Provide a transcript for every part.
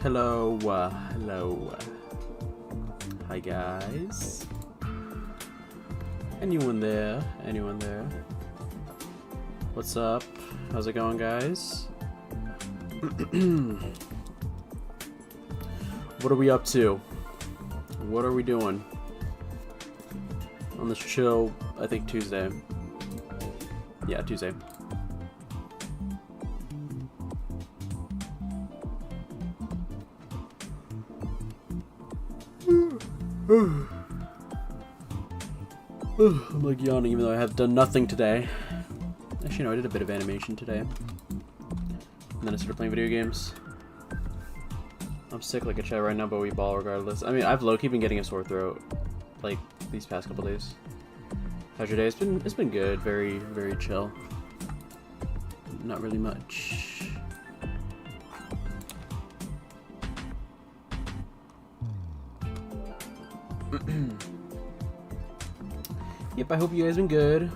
Hello, hello. Hi guys. Anyone there? Anyone there? What's up? How's it going, guys? What are we up to? What are we doing on this chill, I think Tuesday. Yeah, Tuesday. I'm like yawning even though I have done nothing today. Actually, no, I did a bit of animation today. And then I started playing video games. I'm sick like a chat right now, but we ball regardless. I mean, I've low-key been getting a sore throat like these past couple days. How's your day? It's been good. Very, very chill. Not really much. Yep, I hope you guys been good.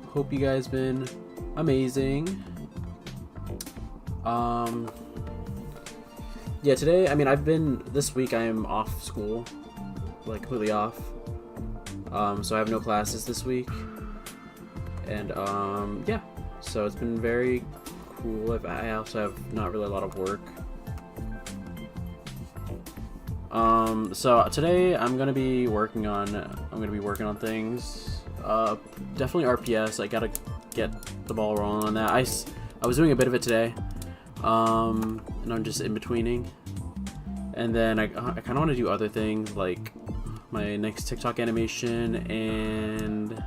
Hope you guys been amazing. Yeah, today, I mean, this week I am off school, like completely off. So I have no classes this week. And, yeah, so it's been very cool. I also have not really a lot of work. So today I'm gonna be working on things. Definitely RPS. I gotta get the ball rolling on that. I was doing a bit of it today. And I'm just in betweening. And then I kind of want to do other things like my next TikTok animation and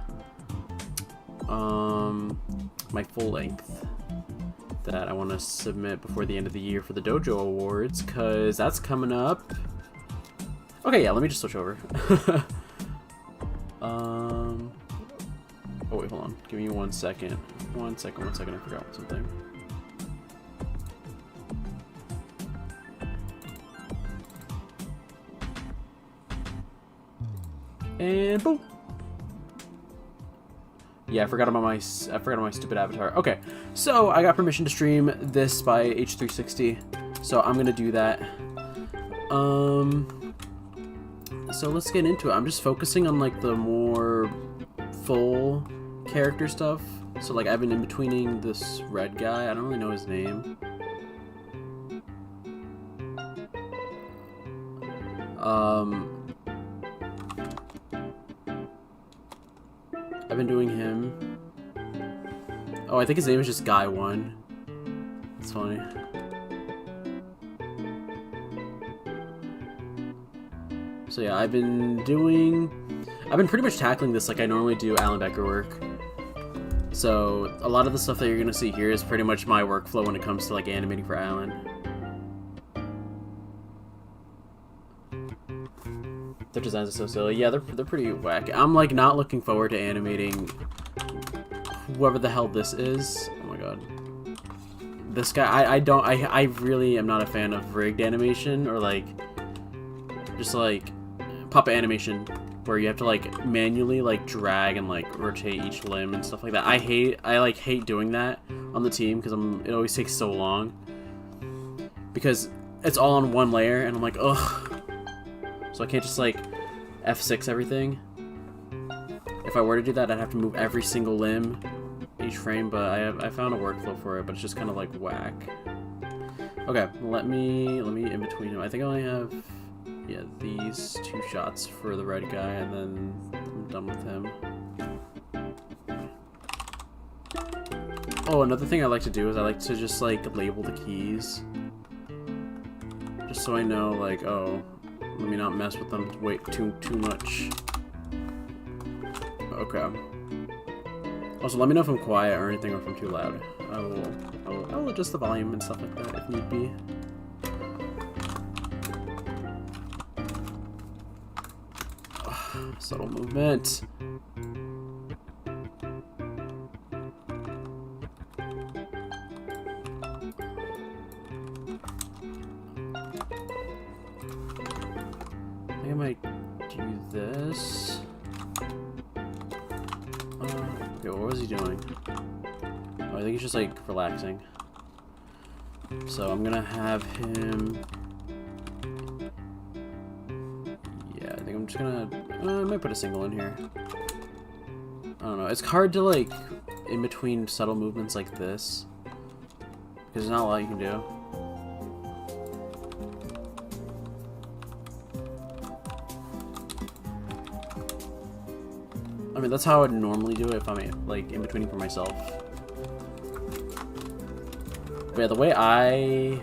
my full length that I want to submit before the end of the year for the Dojo Awards, cause that's coming up. Okay, yeah, let me just switch over. Oh wait, hold on. Give me 1 second. 1 second, I forgot something. And boom. Yeah, I forgot about my stupid avatar. Okay, so I got permission to stream this by H360, so I'm gonna do that. So let's get into it. I'm just focusing on like the more full character stuff. So like I've been in betweening this red guy. I don't really know his name. I've been doing him. Oh, I think his name is just Guy 1. It's funny. So yeah, I've been pretty much tackling this like I normally do Alan Becker work. So a lot of the stuff that you're gonna see here is pretty much my workflow when it comes to like animating for Alan. Their designs are so silly. Yeah, they're pretty whack. I'm like not looking forward to animating whoever the hell this is. Oh my god. This guy, I really am not a fan of rigged animation or like just like puppet animation where you have to like manually like drag and like rotate each limb and stuff like that. I hate doing that on the team because it always takes so long because it's all on one layer and I'm like, ugh. So I can't just like F6 everything. If I were to do that, I'd have to move every single limb each frame, but I found a workflow for it, but it's just kind of like whack. Okay, let me in between them. I think I only have these 2 shots for the red guy, and then I'm done with him. Oh, another thing I like to do is I like to just like label the keys, just so I know like, oh, let me not mess with them too much. Okay. Also, let me know if I'm quiet or anything, or if I'm too loud. I will adjust the volume and stuff like that if need be. Subtle movement. I think I might do this. Okay, what was he doing? Oh, I think he's just like relaxing. So I'm gonna have him just gonna, I might put a single in here. I don't know. It's hard to like in between subtle movements like this because there's not a lot you can do. I mean, that's how I would normally do it if I'm like in between for myself. But yeah, the way I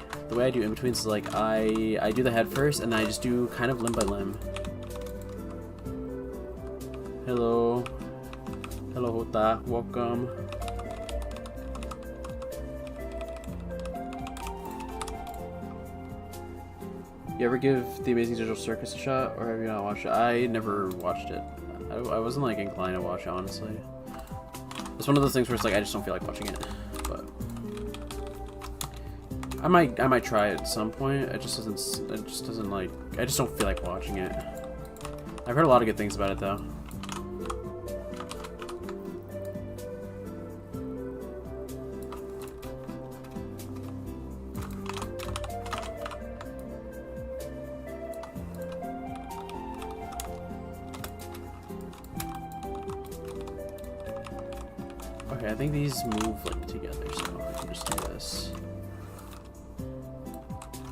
do in betweens is like I do the head first and then I just do kind of limb by limb. Hello. Hello, Hota. Welcome. You ever give The Amazing Digital Circus a shot, or have you not watched it? I never watched it. I wasn't like inclined to watch it, honestly. It's one of those things where it's like I just don't feel like watching it, but I might try it at some point. I just don't feel like watching it. I've heard a lot of good things about it though. Okay, I think these move like together, so I can just do this.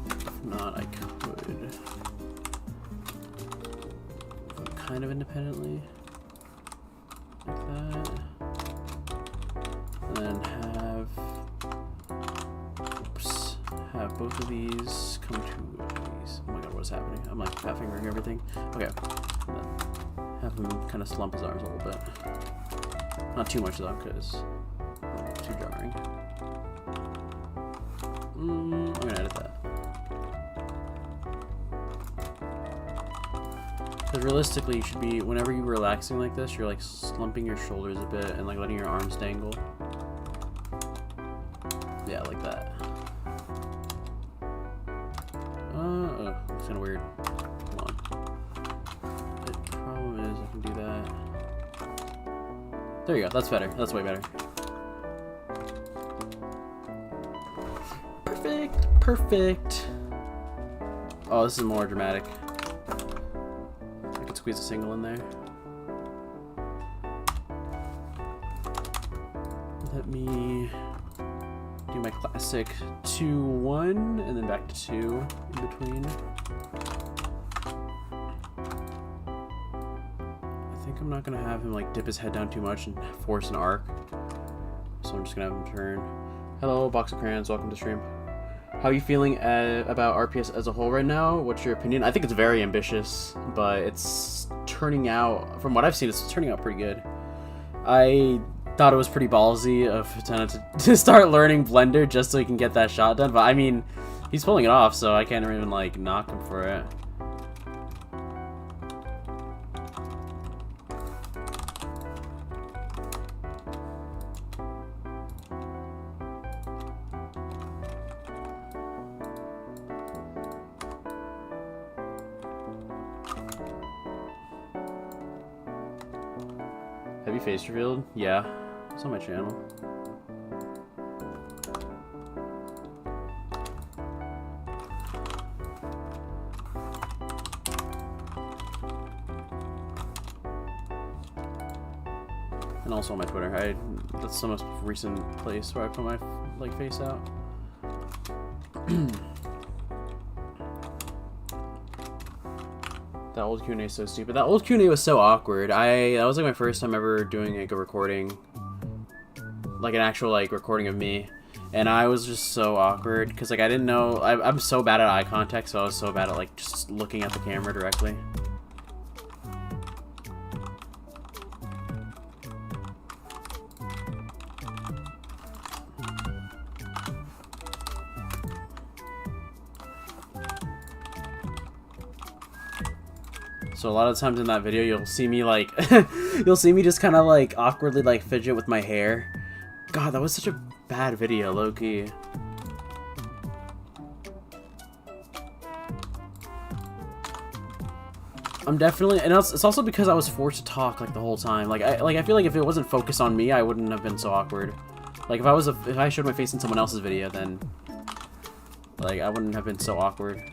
If not, I could kind of independently like that, and then have both of these come to these. Oh my god, what's happening? I'm like fat fingering everything. Okay, and then have him kind of slump his arms a little bit. Not too much though, because too jarring. I'm gonna edit that. Because realistically, you should be, whenever you're relaxing like this, you're like slumping your shoulders a bit and like letting your arms dangle. Yeah, like that. It's kind of weird. Come on. The problem is I can do that. There you go. That's better. That's way better. Perfect. Perfect. Oh, this is more dramatic. I could squeeze a single in there. Let me do my classic 2-1 and then back to 2 in between. I'm not gonna have him like dip his head down too much and force an arc, so I'm just gonna have him turn. Hello, Box of Crayons, welcome to stream. How are you feeling about RPS as a whole right now? What's your opinion? I think it's very ambitious, but it's turning out, from what I've seen, it's turning out pretty good. I thought it was pretty ballsy of Tana to start learning Blender just so he can get that shot done, but I mean, he's pulling it off, so I can't even like knock him for it. Have you face revealed? Yeah, it's on my channel. And also on my Twitter. That's the most recent place where I put my like face out. That old Q&A is so stupid. That old Q&A was so awkward. That was like my first time ever doing like a recording, like an actual like recording of me, and I was just so awkward because like I didn't know. I'm so bad at eye contact, so I was so bad at like just looking at the camera directly. So a lot of times in that video, you'll see me like, you'll see me just kind of like awkwardly like fidget with my hair. God, that was such a bad video, low-key. I'm definitely, and it's also because I was forced to talk like the whole time. Like I feel like if it wasn't focused on me, I wouldn't have been so awkward. Like if I showed my face in someone else's video, then like I wouldn't have been so awkward.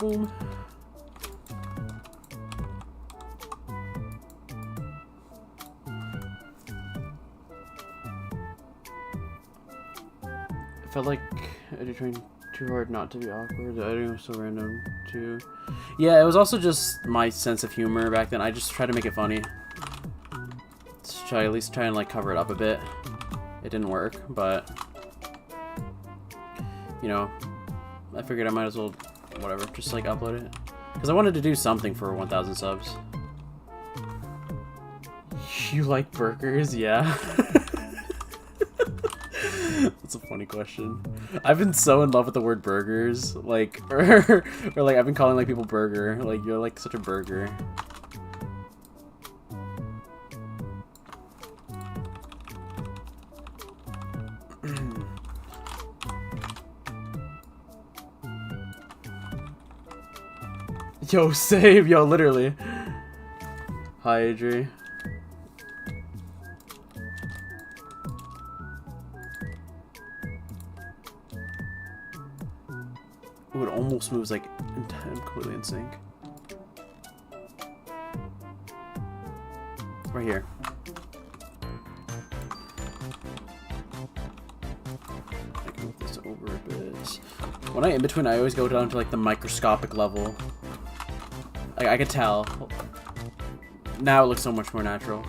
Boom. I felt like I did trying too hard not to be awkward. The editing was so random too. Yeah, it was also just my sense of humor back then. I just tried to make it funny. At least try and like cover it up a bit. It didn't work, but you know, I figured I might as well, whatever, just like upload it because I wanted to do something for 1,000 subs. You like burgers? Yeah. That's a funny question. I've been so in love with the word burgers, like, or like I've been calling like people burger. Like you're like such a burger. Yo, save, yo, literally. Hi, Adri. Ooh, it almost moves like completely in sync. Right here. I can move this over a bit. When I in between, I always go down to like the microscopic level. Like I could tell. Now it looks so much more natural.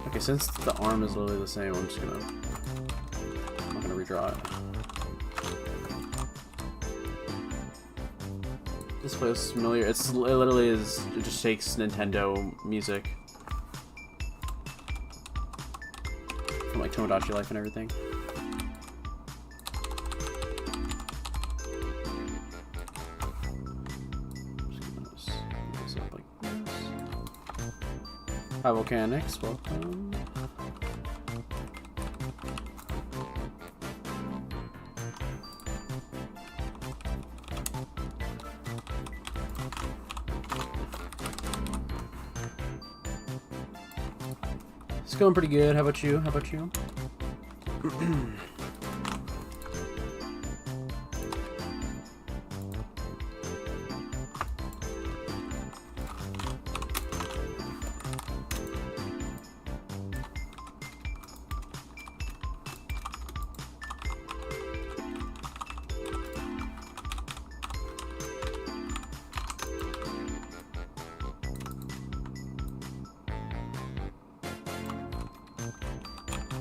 Okay, since the arm is literally the same, I'm not gonna redraw it. This plays familiar. It literally is. It just takes Nintendo music from like Tomodachi Life and everything. Hi Volcanics, welcome. It's going pretty good. How about you? How about you?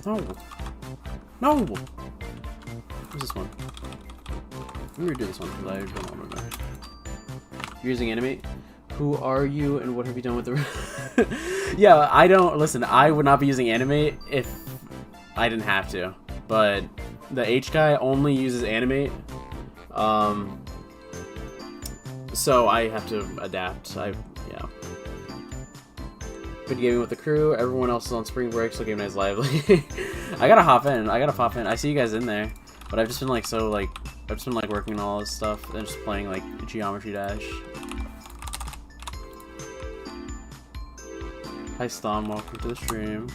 No. No! What's this one? Let me redo this one because I don't remember. You're using Animate? Who are you and what have you done with the... Yeah, I don't... Listen, I would not be using Animate if I didn't have to. But the H guy only uses Animate. So I have to adapt. Yeah. Good gaming with the crew. Everyone else is on spring break, so game night's lively. I gotta hop in. I see you guys in there, but I've just been like I've just been like working on all this stuff and just playing like Geometry Dash. Hi Stom, welcome to the stream.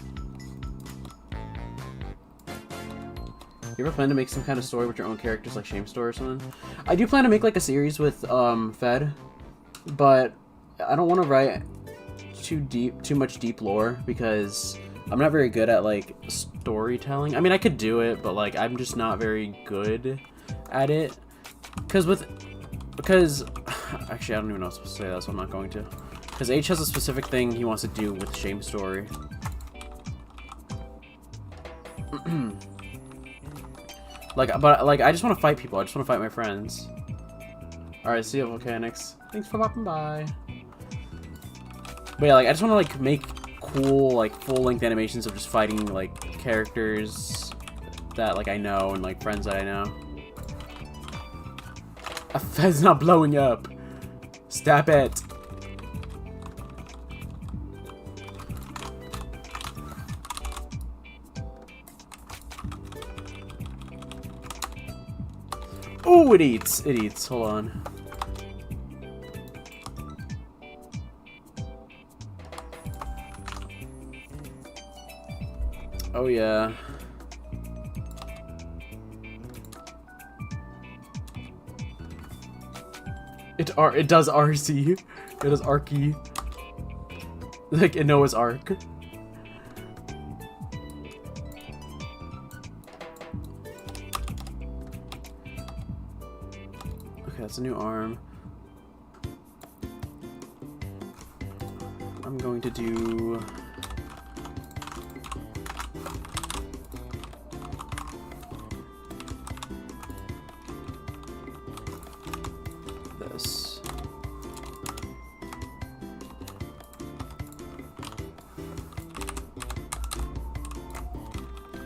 You ever plan to make some kind of story with your own characters, like Shame Story or something? I do plan to make like a series with Fed, but I don't want to write too much deep lore because I'm not very good at like storytelling. I mean, I could do it, but like I'm just not very good at it. Because actually I don't even know what to say that, so I'm not going to. Because H has a specific thing he wants to do with Shame Story. But I just want to fight people. I just want to fight my friends. Alright, see you, Volcanics. Thanks for popping by. But yeah, like, I just want to, like, make cool, like, full-length animations of just fighting, like, characters that, like, I know and, like, friends that I know. A Fed's not blowing up. Stop it. Oh, it eats. It eats. Hold on. Oh, yeah. It does RC. It does Arky. Like in Noah's Ark. Okay, that's a new arm. I'm going to do... this.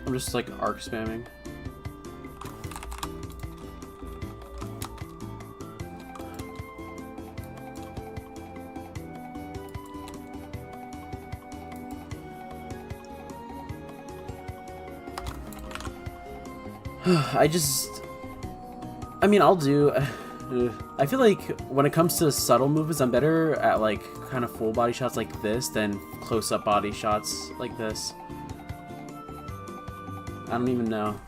I'm just like arc spamming. I mean, I'll do... I feel like when it comes to subtle movements, I'm better at like kind of full body shots like this than close-up body shots like this. I don't even know.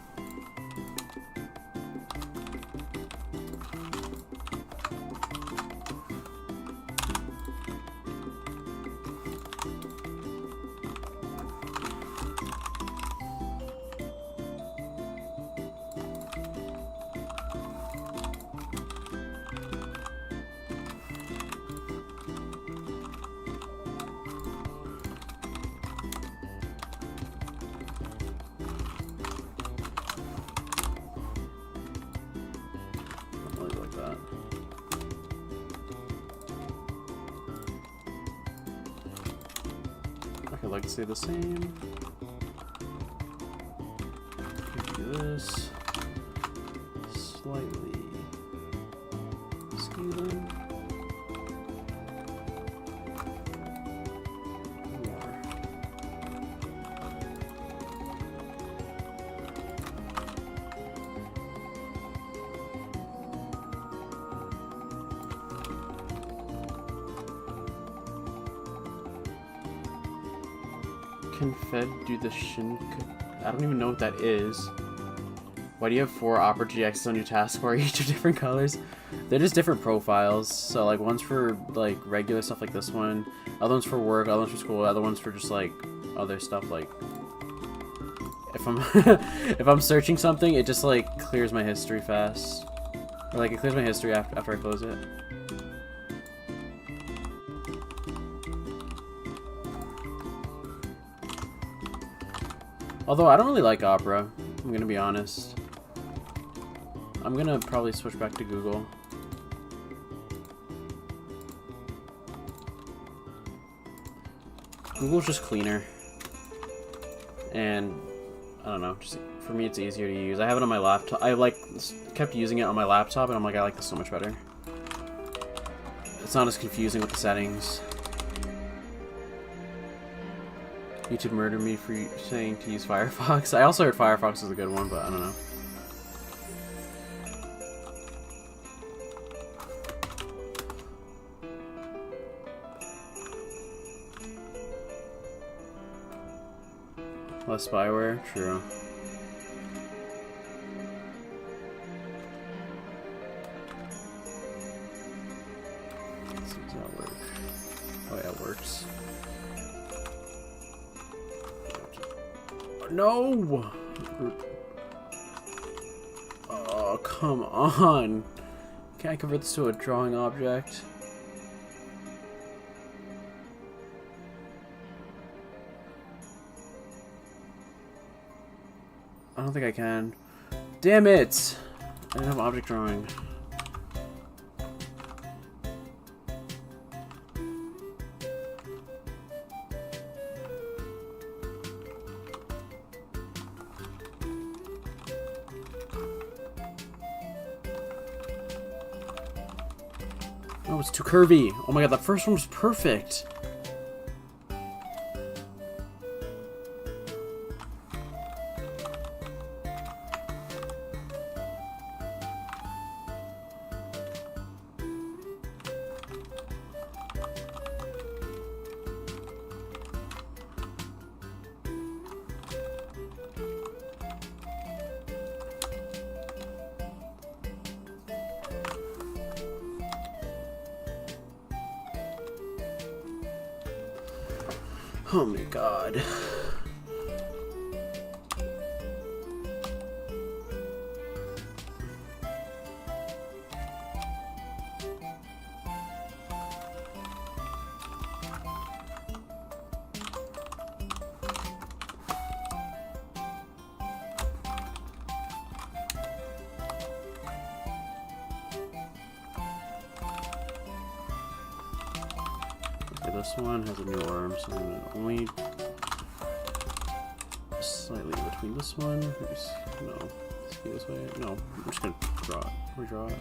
I'd like to stay the same. Do this. Slightly skew them. More. Can Fed do the shin? I don't even know what that is. Why do you have 4 Opera GXs on your taskbar? Each are different colors. They're just different profiles. So like one's for like regular stuff like this one, other one's for work, other one's for school, other one's for just like other stuff. Like if I'm if I'm searching something, it just like clears my history fast, or like it clears my history after I close it. Although I don't really like Opera, I'm gonna be honest. I'm gonna probably switch back to Google. Google's just cleaner. And I don't know, just for me it's easier to use. I have it on my laptop. I like kept using it on my laptop and I'm like, I like this so much better. It's not as confusing with the settings. YouTube murdered me for saying to use Firefox. I also heard Firefox is a good one, but I don't know. Less spyware? True. Does that work? Oh yeah, it works. No! Oh, come on. Can I convert this to a drawing object? I don't think I can. Damn it! I didn't have object drawing. Oh, it's too curvy. Oh my god, that first one was perfect. Oh my god. Okay, this one has a new arm, so I'm gonna only slightly between this one. No, let's go this way. No, I'm just gonna draw it. Redraw it.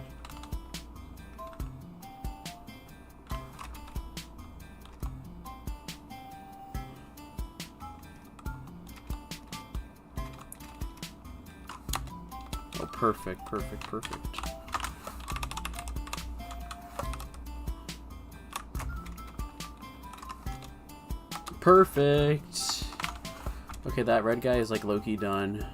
Oh, perfect, perfect, perfect. Perfect. Okay, that red guy is like low-key done.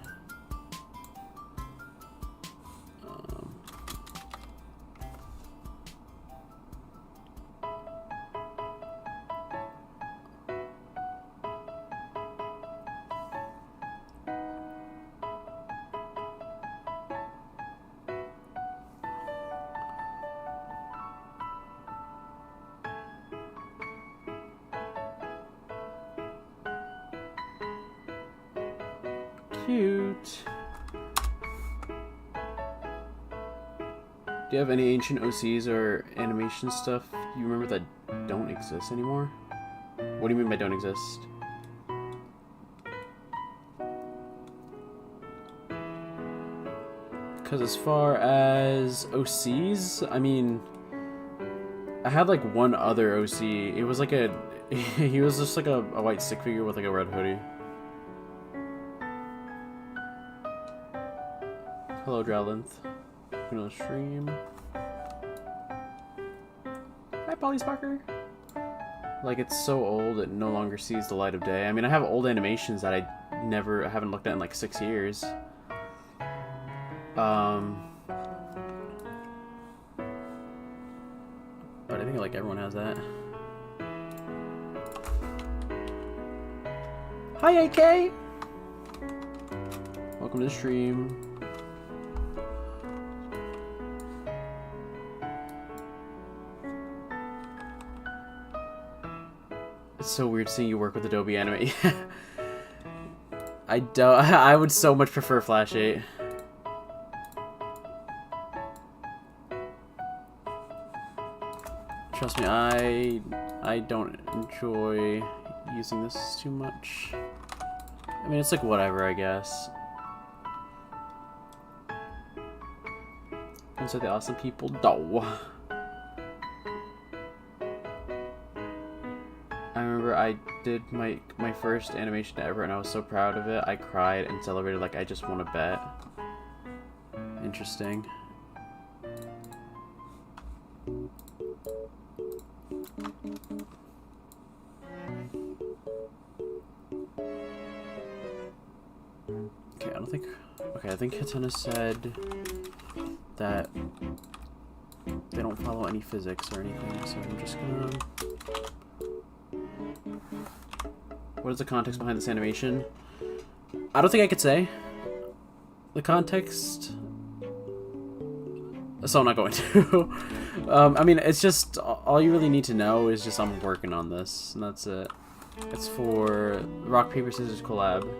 Cute. Do you have any ancient OCs or animation stuff you remember that don't exist anymore? What do you mean by don't exist? Because as far as OCs, I mean, I had like one other OC. It was like a, he was just like a white stick figure with like a red hoodie. Hello, Drowlinth. Gonna stream. Hi, Polly Sparker. Like, it's so old it no longer sees the light of day. I mean, I have old animations that I haven't looked at in like 6 years. But I think like everyone has that. Hi, AK. Welcome to the stream. It's so weird seeing you work with Adobe Animate. I don't. I would so much prefer Flash 8. Trust me, I don't enjoy using this too much. I mean, it's like whatever, I guess. Those are the awesome people. No. I remember I did my first animation ever and I was so proud of it. I cried and celebrated like I just won a bet. Interesting. Okay, I don't think... Okay, I think Katana said that they don't follow any physics or anything, so I'm just gonna... What is the context behind this animation? I don't think I could say the context, so I'm not going to. I mean, it's just, all you really need to know is just I'm working on this, and that's it. It's for Rock, Paper, Scissors collab.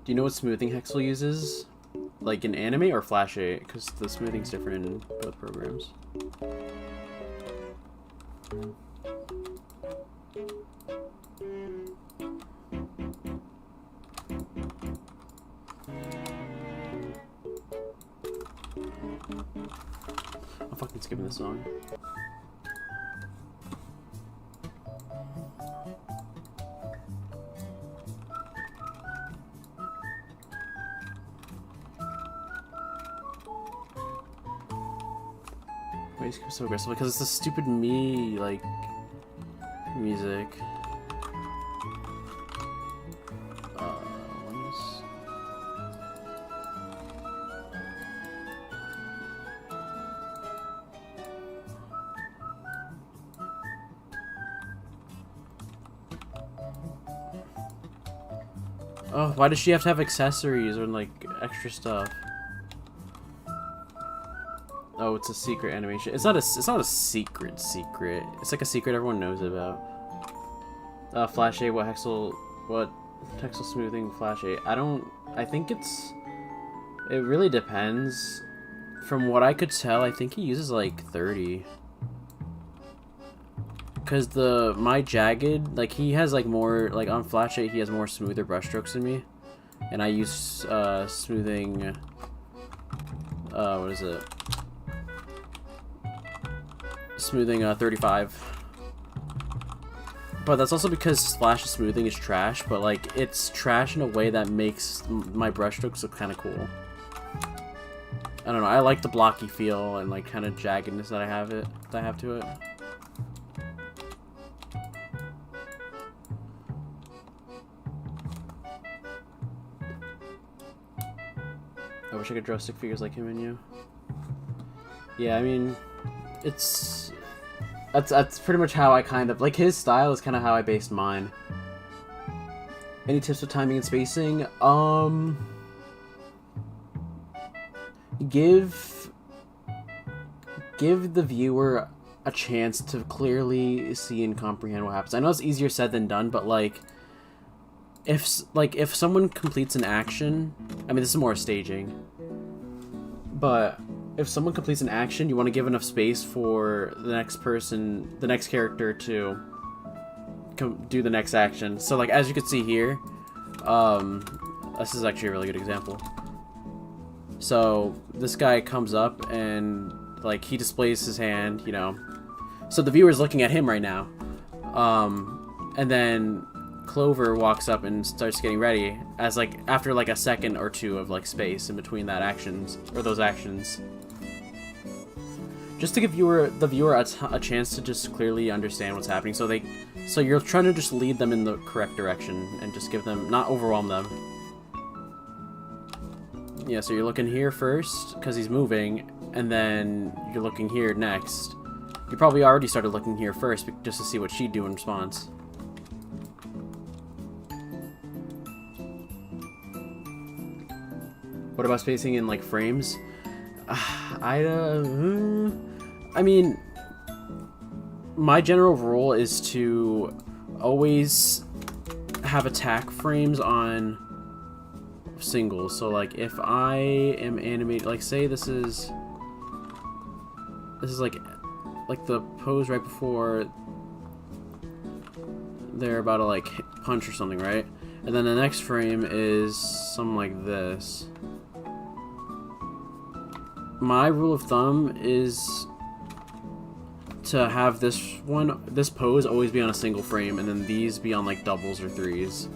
Do you know what smoothing Hexel uses? Like in anime or Flash 8? Because the smoothing's different in both programs. I'm fucking skipping this song. Why is it so aggressive? Because it's the stupid me, like, music. Oh, why does she have to have accessories or like extra stuff? Oh, it's a secret animation. It's not a secret. It's like a secret everyone knows about. Flash A, what texel smoothing Flash A? I think it really depends. From what I could tell, I think he uses like 30. Cause my Jagged, like he has like more, like on Flash 8 he has more smoother brushstrokes than me. And I use smoothing, what is it? Smoothing 35. But that's also because Flash's smoothing is trash, but like it's trash in a way that makes my brushstrokes look kind of cool. I don't know, I like the blocky feel and like kind of jaggedness that I have to it. I wish I could draw stick figures like him and you. Yeah, I mean, that's pretty much how I kind of like his style is kind of how I based mine. Any tips with timing and spacing? Give the viewer a chance to clearly see and comprehend what happens. I know it's easier said than done, but like if someone completes an action, I mean this is more staging, but if someone completes an action, you want to give enough space for the next character to do the next action. So like as you can see here, this is actually a really good example. So this guy comes up and like he displays his hand, you know. So the viewer's looking at him right now. And then Clover walks up and starts getting ready as like after like a second or two of like space in between those actions. Just to give the viewer a chance to just clearly understand what's happening. So you're trying to just lead them in the correct direction and just give them, not overwhelm them. Yeah, so you're looking here first, because he's moving, and then you're looking here next. You probably already started looking here first, just to see what she'd do in response. What about spacing in, like, frames? I mean, my general rule is to always have attack frames on singles. So like if I am animating, like say this is like the pose right before they're about to like punch or something, right? And then the next frame is something like this. My rule of thumb is to have this pose always be on a single frame, and then these be on like doubles or threes.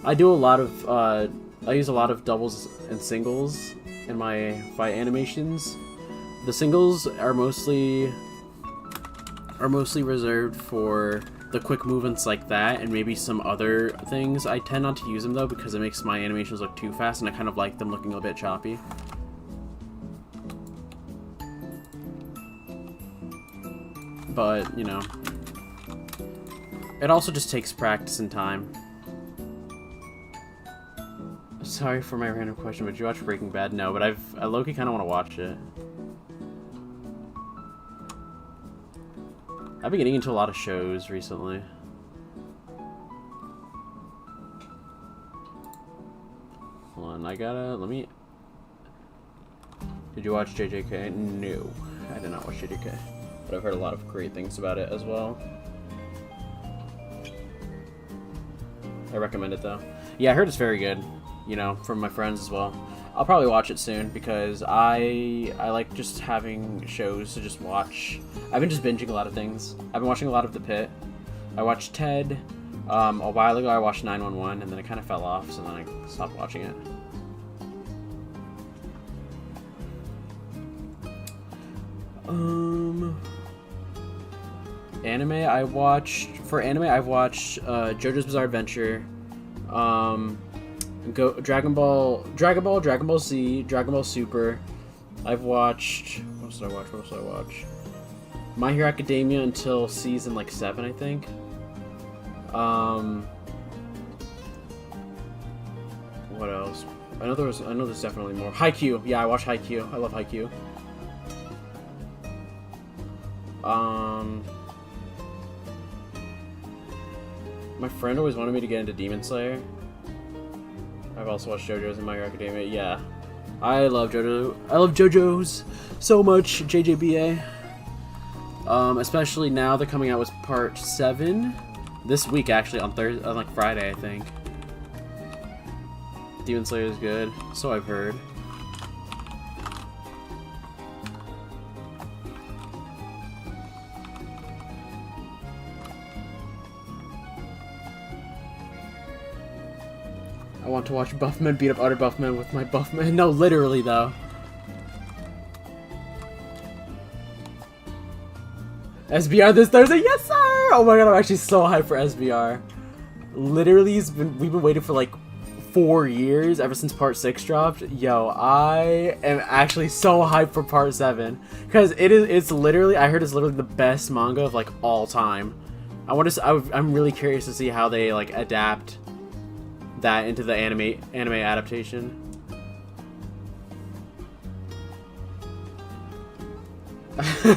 I do a lot of I use a lot of doubles and singles in my fight animations. The singles are mostly reserved for the quick movements like that and maybe some other things. I tend not to use them though because it makes my animations look too fast and I kind of like them looking a bit choppy. But, you know, it also just takes practice and time. Sorry for my random question, but did you watch Breaking Bad? No, but I low-key kind of want to watch it. I've been getting into a lot of shows recently. Hold on, let me... Did you watch JJK? No, I did not watch JJK. But I've heard a lot of great things about it as well. I recommend it though. Yeah, I heard it's very good. You know, from my friends as well. I'll probably watch it soon because I like just having shows to just watch. I've been just binging a lot of things. I've been watching a lot of The Pit. I watched Ted. A while ago I watched 911 and then it kind of fell off, so then I stopped watching it. Anime I've watched JoJo's Bizarre Adventure, Dragon Ball Z, Dragon Ball Super. I've watched, what else did I watch? My Hero Academia until season like 7, I think. What else? I know there's definitely more. Haikyuu. Yeah, I watch Haikyuu. I love Haikyuu. My friend always wanted me to get into Demon Slayer. I've also watched JoJo's and My Hero Academia. Yeah, I love JoJo. I love JoJo's so much. JJBA. Especially now they're coming out with part 7 this week, actually on Thursday, on like Friday, I think. Demon Slayer is good, so I've heard. I want to watch buff men beat up other buff men with my buff men. No, literally though. SBR this Thursday, yes sir! Oh my god, I'm actually so hyped for SBR. Literally, we've been waiting for like 4 years ever since part 6 dropped. Yo, I am actually so hyped for part 7 because it's literally, I heard it's literally the best manga of like all time. I'm really curious to see how they like adapt that into the anime adaptation.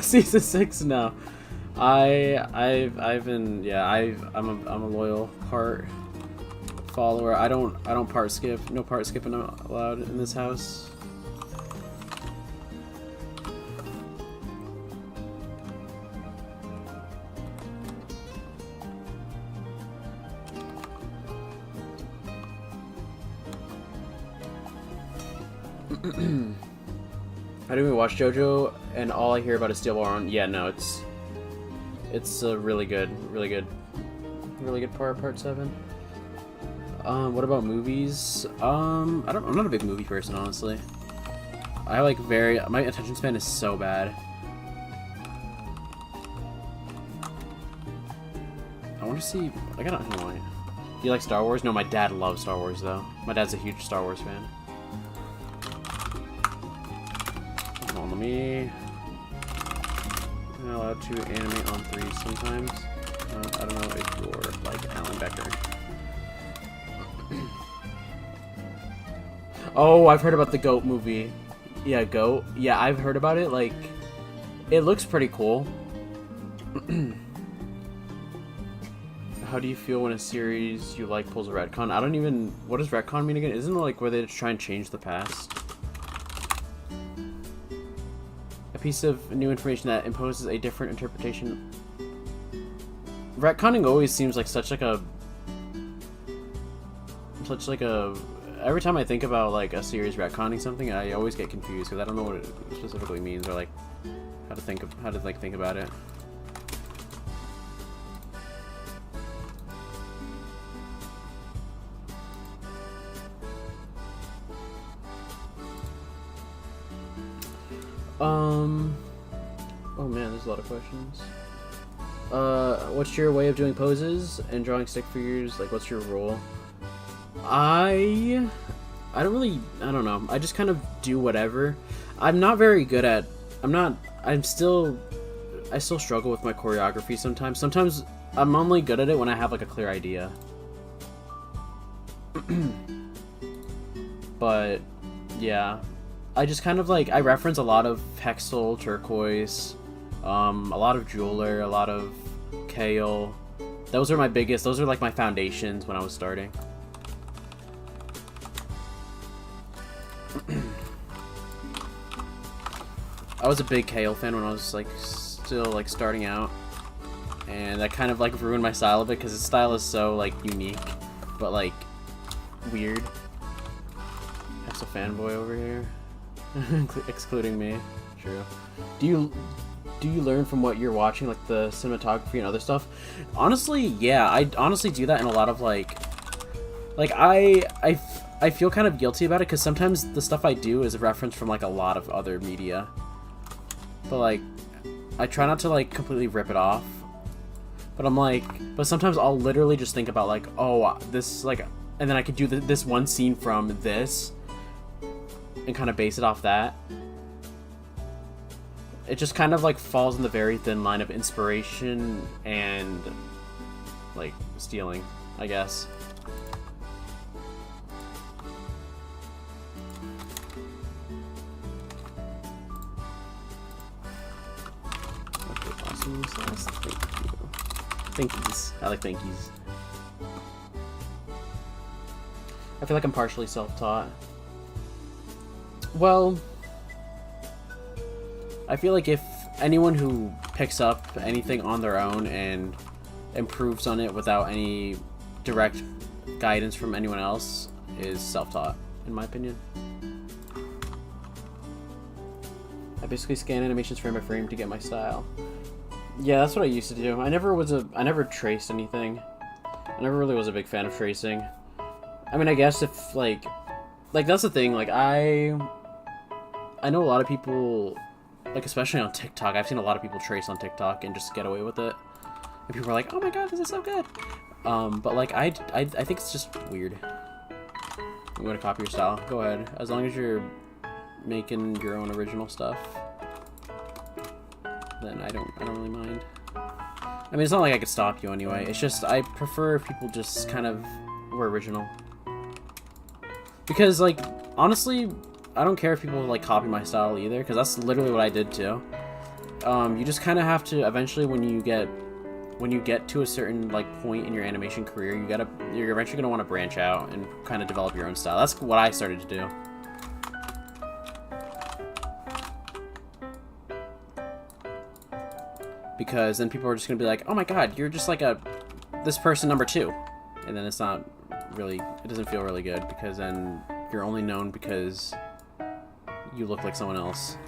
Season 6 now. I've been, yeah, I'm a loyal part follower. I don't part skip. No part skipping allowed in this house. I didn't even watch JoJo, and all I hear about is Steel Ball Run. Yeah, no, it's a really good part 7. What about movies? I'm not a big movie person, honestly. I like my attention span is so bad. I want to see. I don't know why. Do you like Star Wars? No, my dad loves Star Wars though. My dad's a huge Star Wars fan. Hold on, let me. I'm not allowed to animate on 3 sometimes. I don't know if you're like Alan Becker. Oh, I've heard about the Goat movie. Yeah, Goat. Yeah, I've heard about it. Like, it looks pretty cool. How do you feel when a series you like pulls a retcon? I don't even... What does retcon mean again? Isn't it like where they try and change the past? A piece of new information that imposes a different interpretation. Retconning always seems like such like a... Every time I think about like a series retconning something, I always get confused because I don't know what it specifically means or like how to think about it. Oh man, there's a lot of questions. What's your way of doing poses and drawing stick figures? Like, what's your role? I don't know. I just kind of do whatever. I'm not very good at... I still struggle with my choreography sometimes. Sometimes I'm only good at it when I have like a clear idea. But yeah, I just kind of like, I reference a lot of Hexel, Turquoise, a lot of Jeweler, a lot of Kale. Those are like my foundations when I was starting. I was a big Kale fan when I was like still like starting out, and that kind of like ruined my style a bit because his style is so like unique, but like weird. That's a fanboy over here, excluding me. True. Do you learn from what you're watching, like the cinematography and other stuff? Honestly, yeah, I honestly do that in a lot of like I feel kind of guilty about it because sometimes the stuff I do is a reference from like a lot of other media. But like, I try not to like completely rip it off. But I'm like, but sometimes I'll literally just think about like, oh, this like, and then I could do this one scene from this, and kind of base it off that. It just kind of like falls in the very thin line of inspiration and like stealing, I guess. Celeste, thank you. Thankies. I like thankies. I feel like I'm partially self-taught. Well, I feel like if anyone who picks up anything on their own and improves on it without any direct guidance from anyone else is self-taught, in my opinion. I basically scan animations frame by frame to get my style. Yeah, that's what I used to do. I never traced anything. I never really was a big fan of tracing. I mean, I guess if, like that's the thing, like, I know a lot of people, like, especially on TikTok, I've seen a lot of people trace on TikTok and just get away with it. And people are like, oh my god, this is so good! But, like, I think it's just weird. You want to copy your style? Go ahead. As long as you're making your own original stuff, then I don't really mind. I mean, it's not like I could stop you anyway. It's just, I prefer if people just kind of were original. Because, like, honestly, I don't care if people, like, copy my style either, because that's literally what I did too. You just kind of have to, eventually, when you get to a certain, like, point in your animation career, you're eventually going to want to branch out and kind of develop your own style. That's what I started to do. Because then people are just going to be like, oh my god, you're just like this person number 2. And then it's not really, it doesn't feel really good, because then you're only known because you look like someone else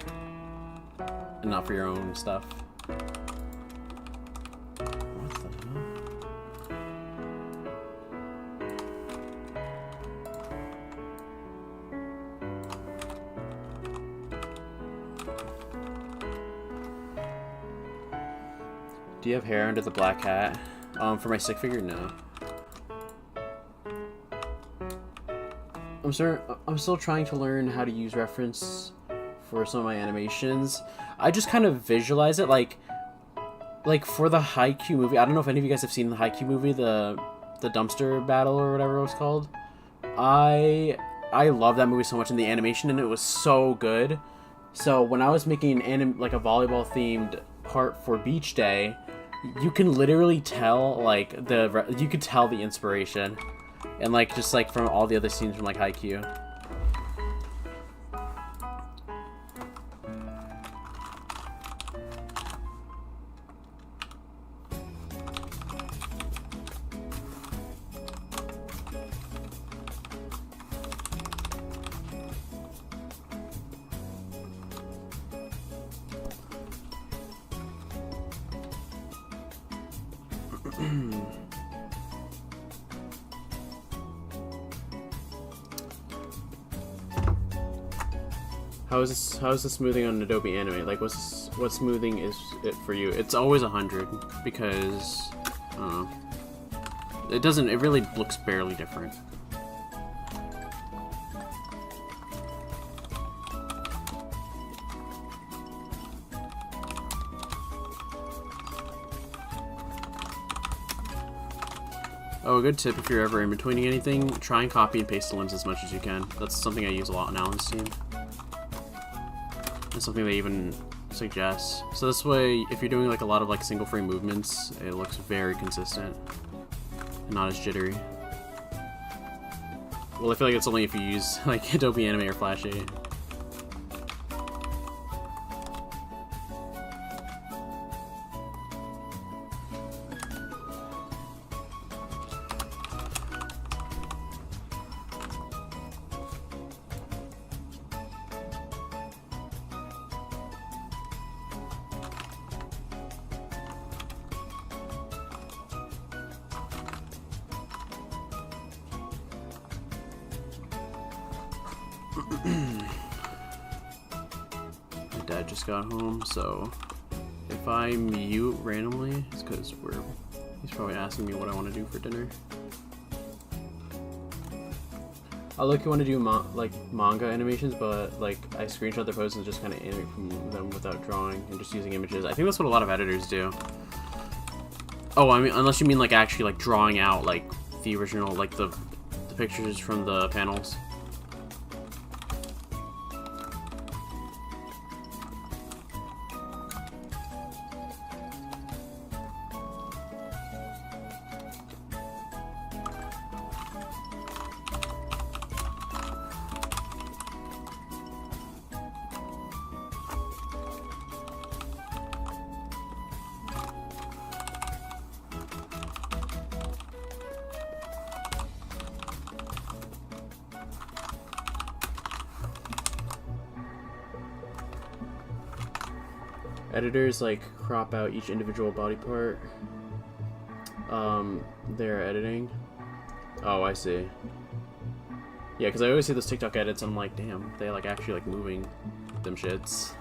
and not for your own stuff. What the hell? Do you have hair under the black hat? For my stick figure, no. I'm still trying to learn how to use reference for some of my animations. I just kind of visualize it like for the Haikyuu movie. I don't know if any of you guys have seen the Haikyuu movie, the dumpster battle or whatever it was called. I love that movie so much, and the animation in it was so good. So when I was making like a volleyball themed part for Beach Day, you can literally tell you could tell the inspiration. And, like, just, like, from all the other scenes from, like, Haikyuu. How is the smoothing on Adobe Animate? Like, what smoothing is it for you? It's always 100, because it really looks barely different. Oh, a good tip if you're ever in betweening anything, try and copy and paste the limbs as much as you can. That's something I use a lot in Alan's team. It's something they even suggest. So this way, if you're doing like a lot of like single frame movements, it looks very consistent and not as jittery. Well, I feel like it's only if you use like Adobe Animate or Flash 8. My dad just got home, so if I mute randomly, it's because he's probably asking me what I want to do for dinner. I look, you want to do like manga animations, but like I screenshot their posts and just kind of animate from them without drawing and just using images. I think that's what a lot of editors do. Oh, I mean, unless you mean like actually like drawing out like the original, like the pictures from the panels. Editors like crop out each individual body part. They're editing. Oh, I see. Yeah, because I always see those TikTok edits, I'm like, damn, they like actually like moving them shits.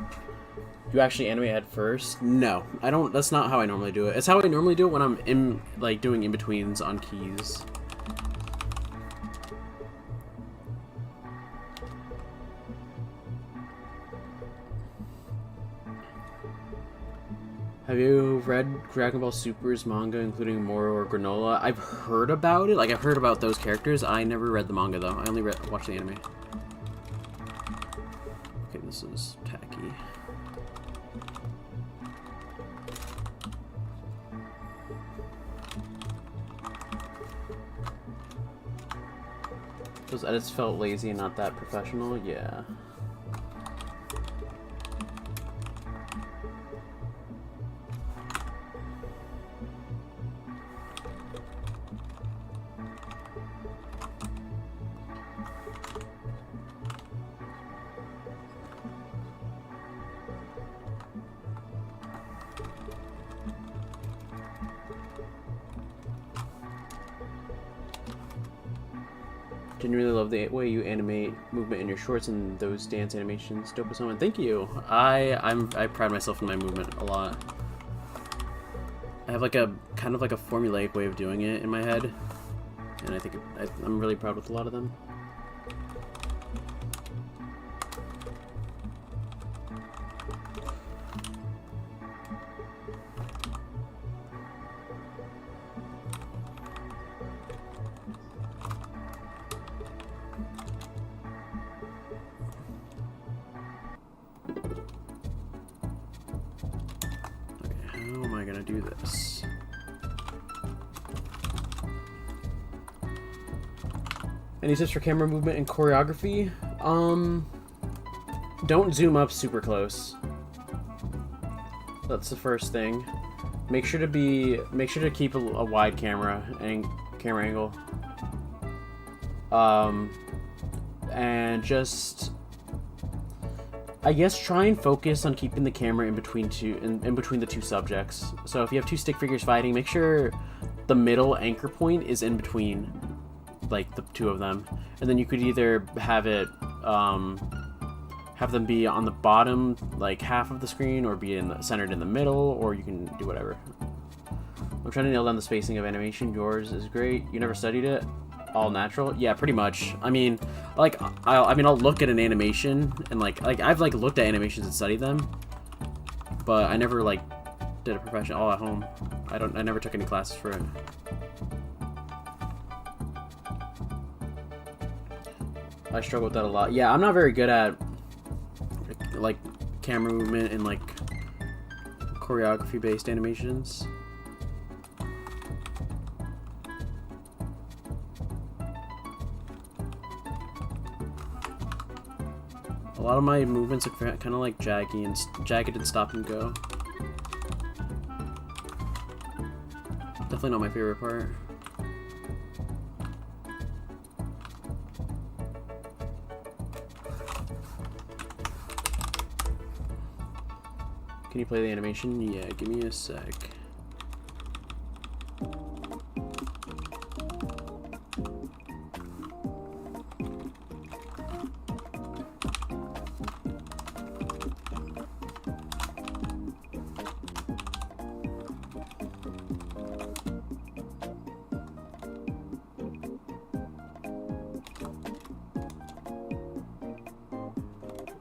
You actually animate head first? No, I don't. That's not how I normally do it. It's how I normally do it when I'm in like doing in-betweens on keys. Have you read Dragon Ball Super's manga, including Moro or Granola? I've heard about it. Like, I've heard about those characters. I never read the manga, though. I only watched the anime. Okay, this is tacky. Those edits felt lazy and not that professional. Yeah. Genuinely love the way you animate movement in your shorts and those dance animations. Dope as someone. Thank you. I pride myself in my movement a lot. I have like a kind of like a formulaic way of doing it in my head, and I think I'm really proud with a lot of them. How am I gonna do this? Any tips for camera movement and choreography? Don't zoom up super close. That's the first thing. Make sure to keep a wide camera angle. And just, I guess, try and focus on keeping the camera in between the two subjects. So if you have two stick figures fighting, make sure the middle anchor point is in between, like, the two of them, and then you could either have it have them be on the bottom, like, half of the screen, or be centered in the middle, or you can do whatever. I'm trying to nail down the spacing of animation. Yours is great. You never studied it? All natural? Yeah, pretty much. I mean, like, I'll look at an animation and like I've like looked at animations and studied them, but I never like did a professional all at home. I never took any classes for it. I struggle with that a lot. Yeah, I'm not very good at like camera movement and like choreography based animations. A lot of my movements are kind of like jagged and stop and go. Definitely not my favorite part. Can you play the animation? Yeah, give me a sec.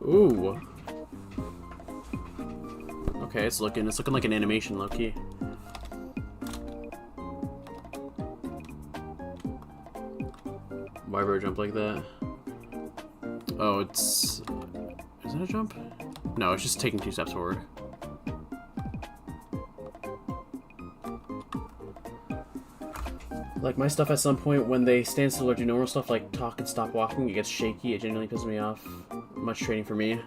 Ooh. Okay, it's looking like an animation, low-key. Why would I jump like that? Oh, is that a jump? No, it's just taking 2 steps forward. Like, my stuff at some point, when they stand still or do normal stuff like talk and stop walking, it gets shaky. It genuinely pisses me off. Much training for me.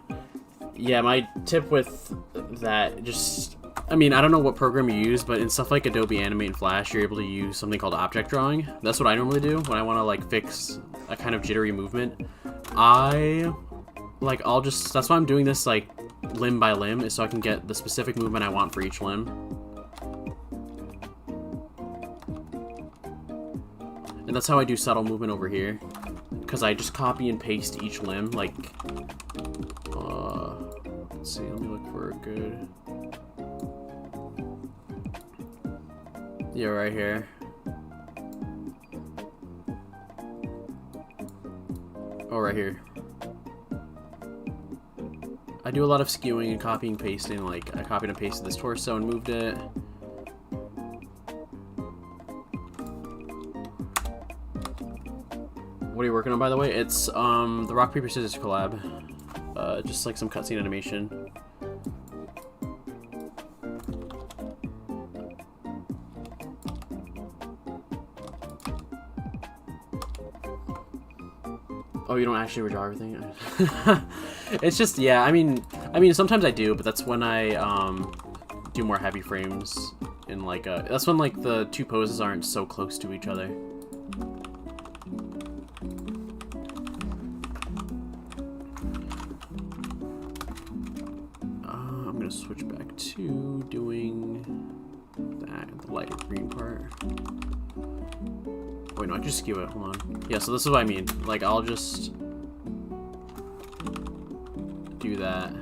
Yeah, my tip with that, just, I mean, I don't know what program you use, but in stuff like Adobe Animate and Flash, you're able to use something called object drawing. That's what I normally do when I want to like fix a kind of jittery movement. That's why I'm doing this like limb by limb is so I can get the specific movement I want for each limb. And that's how I do subtle movement over here. Because I just copy and paste each limb, like... let's see, let me look for a good... Yeah, right here. Oh, right here. I do a lot of skewing and copying and pasting, like I copied and pasted this torso and moved it. What are you working on, by the way? It's the rock, paper, scissors collab. Just like some cutscene animation. Oh, you don't actually redraw everything? It's just, yeah, I mean, sometimes I do, but that's when I do more heavy frames in like that's when like the two poses aren't so close to each other. I'm gonna switch back to doing that, the lighter green part. Wait, no, I just skew it. Hold on. Yeah, so this is what I mean. Like, I'll just do that.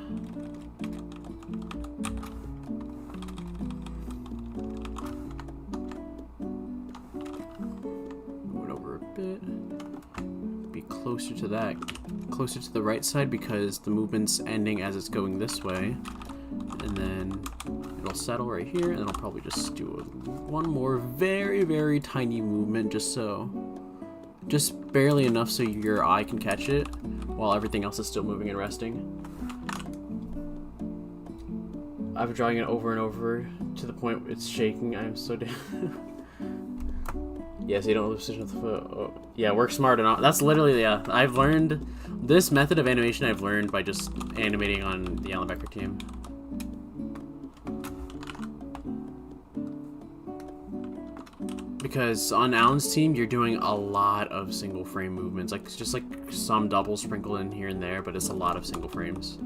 Move it over a bit. Be closer to that. Closer to the right side because the movement's ending as it's going this way. And then it'll settle right here, and then I'll probably just do one more very, very tiny movement just barely enough so your eye can catch it while everything else is still moving and resting. I've been drawing it over and over to the point it's shaking. I am so dead. Yeah, so you don't lose position of the foot. Oh. Yeah, work smart and all. That's literally, yeah. I've learned this method of animation. I've learned by just animating on the Alan Becker team. Because on Alan's team, you're doing a lot of single frame movements. Like, it's just like some doubles sprinkled in here and there, but it's a lot of single frames.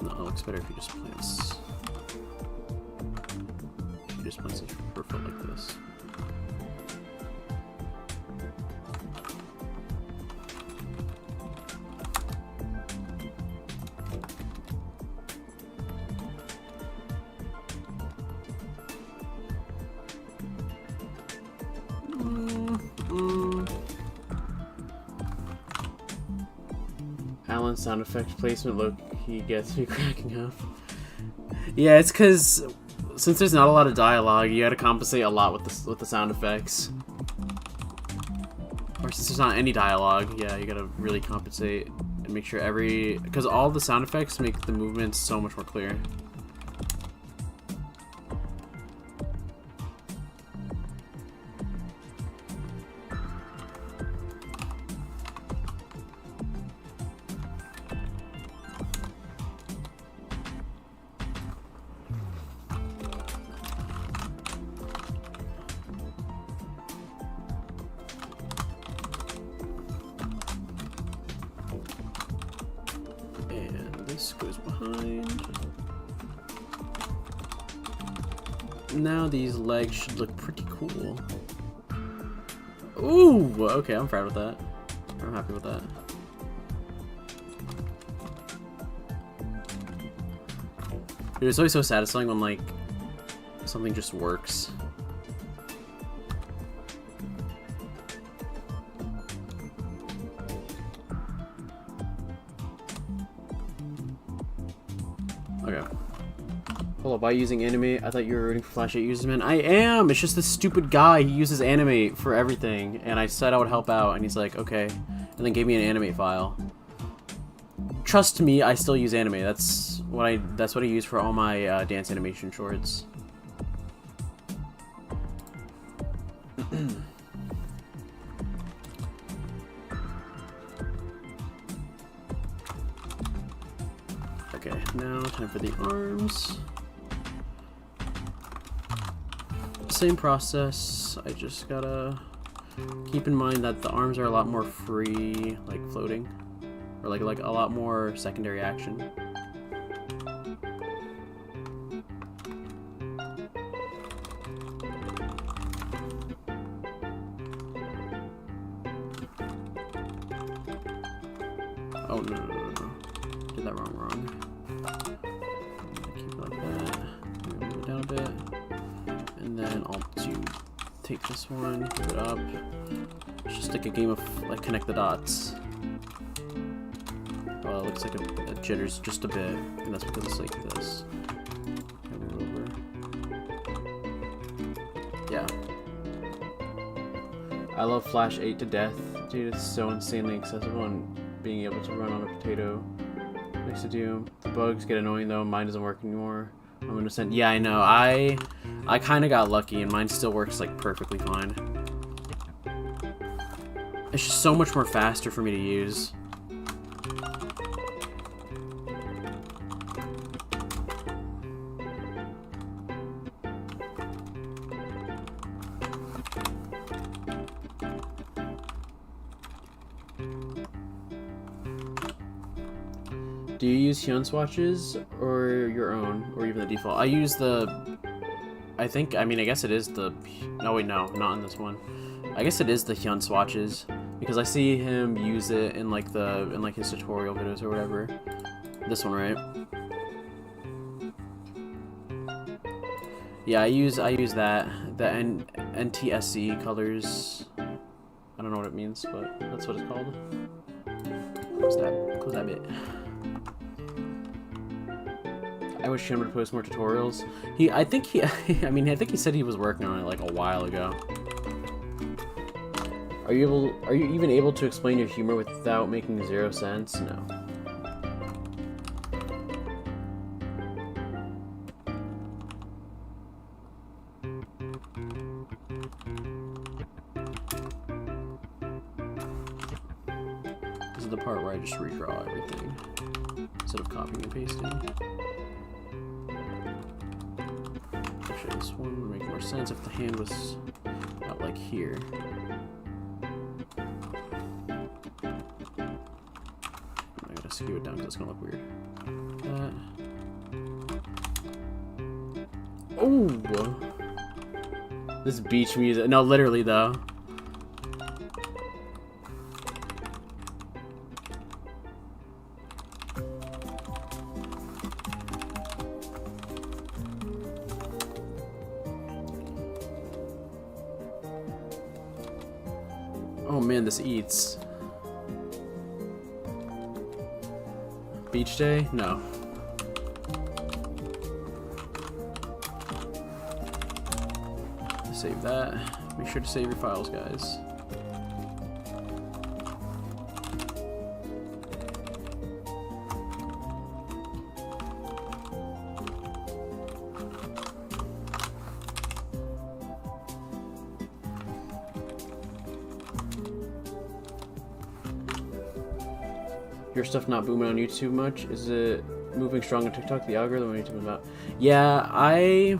No, it looks better if you just plants. You just plants her foot like this. Alan's sound effect placement, look, he gets me cracking up. Yeah, it's because since there's not a lot of dialogue, you gotta compensate a lot with the sound effects. Or since there's not any dialogue, yeah, you gotta really compensate and make sure because all the sound effects make the movements so much more clear. This goes behind. Now these legs should look pretty cool. Ooh, okay, I'm proud with that. I'm happy with that. Dude, it's always so satisfying when like something just works. Okay. Hold Hello, by using Animate, I thought you were rooting for Flash 8 users, man. I am! It's just this stupid guy. He uses Animate for everything, and I said I would help out, and he's like, okay. And then gave me an Animate file. Trust me, I still use Animate. That's what I use for all my dance animation shorts. Okay, now time for the arms. Same process. I just gotta keep in mind that the arms are a lot more free, like floating, or like a lot more secondary action. Oh no. Did that wrong. Keep it like that. Move it down a bit. And then I'll take this one, move it up. It's just like a game of like connect the dots. Oh, it looks like it jitters just a bit, and that's because it's like this. Move over. Yeah. I love Flash 8 to death. Dude, it's so insanely accessible, and being able to run on a potato next to Doom. The bugs get annoying though, mine doesn't work anymore. I'm innocent. Yeah, I know. I kind of got lucky, and mine still works like perfectly fine. It's just so much more faster for me to use. Do you use Hyun swatches or your own, or even the default? I use the. I guess it is the. No, wait, no, not in this one. I guess it is the Hyun swatches because I see him use it in like his tutorial videos or whatever. This one, right? Yeah, I use that. The NTSC colors. I don't know what it means, but that's what it's called. Close that bit. I wish Hyun would post more tutorials. I think he said he was working on it like a while ago. Are you even able to explain your humor without making zero sense? No. This is the part where I just redraw everything instead of copying and pasting. Actually, this one would make more sense if the hand was out like here. I gotta skew it down because it's gonna look weird. Oh! This beach music. No, literally though. Oh man, this eats. Beach day? No. Save that. Make sure to save your files, guys. Your stuff not booming on YouTube much? Is it moving strong on TikTok? The algorithm on YouTube is about. Yeah,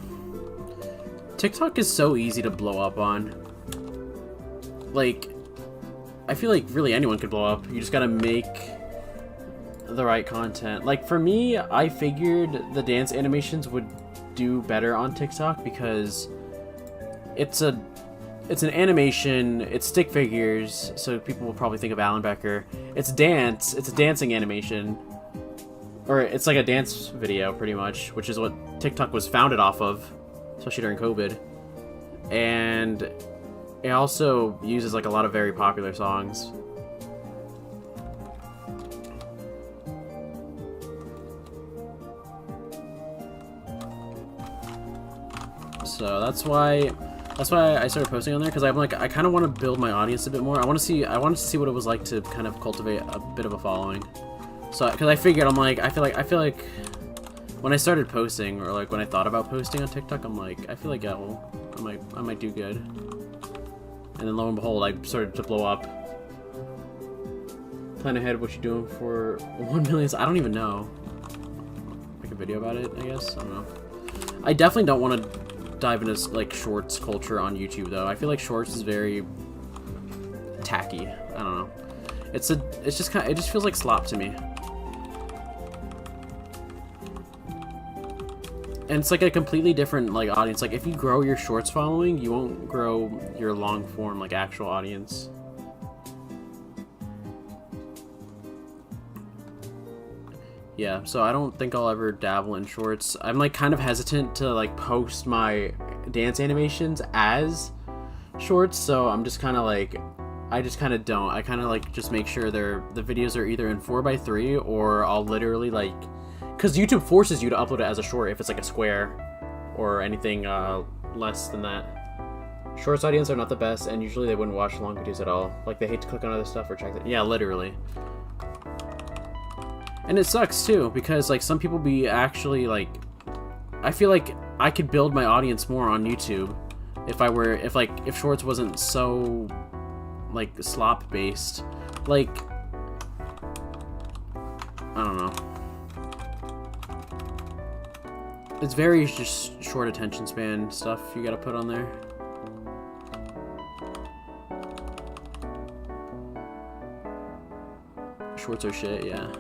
TikTok is so easy to blow up on. Like, I feel like really anyone could blow up. You just gotta make the right content. Like for me, I figured the dance animations would do better on TikTok because it's an animation, it's stick figures, so people will probably think of Alan Becker. It's a dancing animation. Or it's like a dance video, pretty much, which is what TikTok was founded off of, especially during COVID. And it also uses like a lot of very popular songs. So that's why I started posting on there, because I'm like, I kind of want to build my audience a bit more. I wanted to see what it was like to kind of cultivate a bit of a following. So, because I figured, I'm like, I feel like when I started posting, or like when I thought about posting on TikTok, I'm like, I feel like I might do good. And then lo and behold, I started to blow up. Plan ahead, what you doing for 1 million? I don't even know. Make a video about it, I guess. I don't know. I definitely don't want to dive into like shorts culture on YouTube though. I feel like shorts is very tacky. I don't know. It just feels like slop to me. And it's like a completely different like audience. Like if you grow your shorts following, you won't grow your long form like actual audience. Yeah, so I don't think I'll ever dabble in shorts. I'm like kind of hesitant to like post my dance animations as shorts, so I'm just kind of like, I just kind of don't. I kind of like just make sure the videos are either in 4:3 or I'll literally like, because YouTube forces you to upload it as a short if it's like a square or anything less than that. Shorts audience are not the best, and usually they wouldn't watch long videos at all. Like they hate to click on other stuff or check it. Yeah, literally. And it sucks too, because like some people be actually like, I feel like I could build my audience more on YouTube if shorts wasn't so like slop based. Like, I don't know. It's very just short attention span stuff you gotta put on there. Shorts are shit, yeah.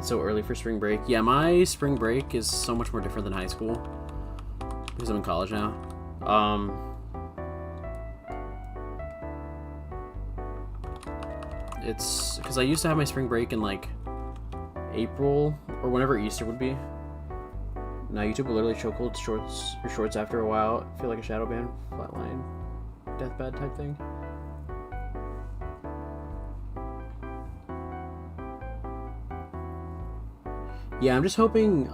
So early for spring break. Yeah, my spring break is so much more different than high school because I'm in college now. It's because I used to have my spring break in like April or whenever Easter would be. Now YouTube will literally chokehold your shorts after a while. Feel like a shadow ban, flatline, deathbed type thing. Yeah, I'm just hoping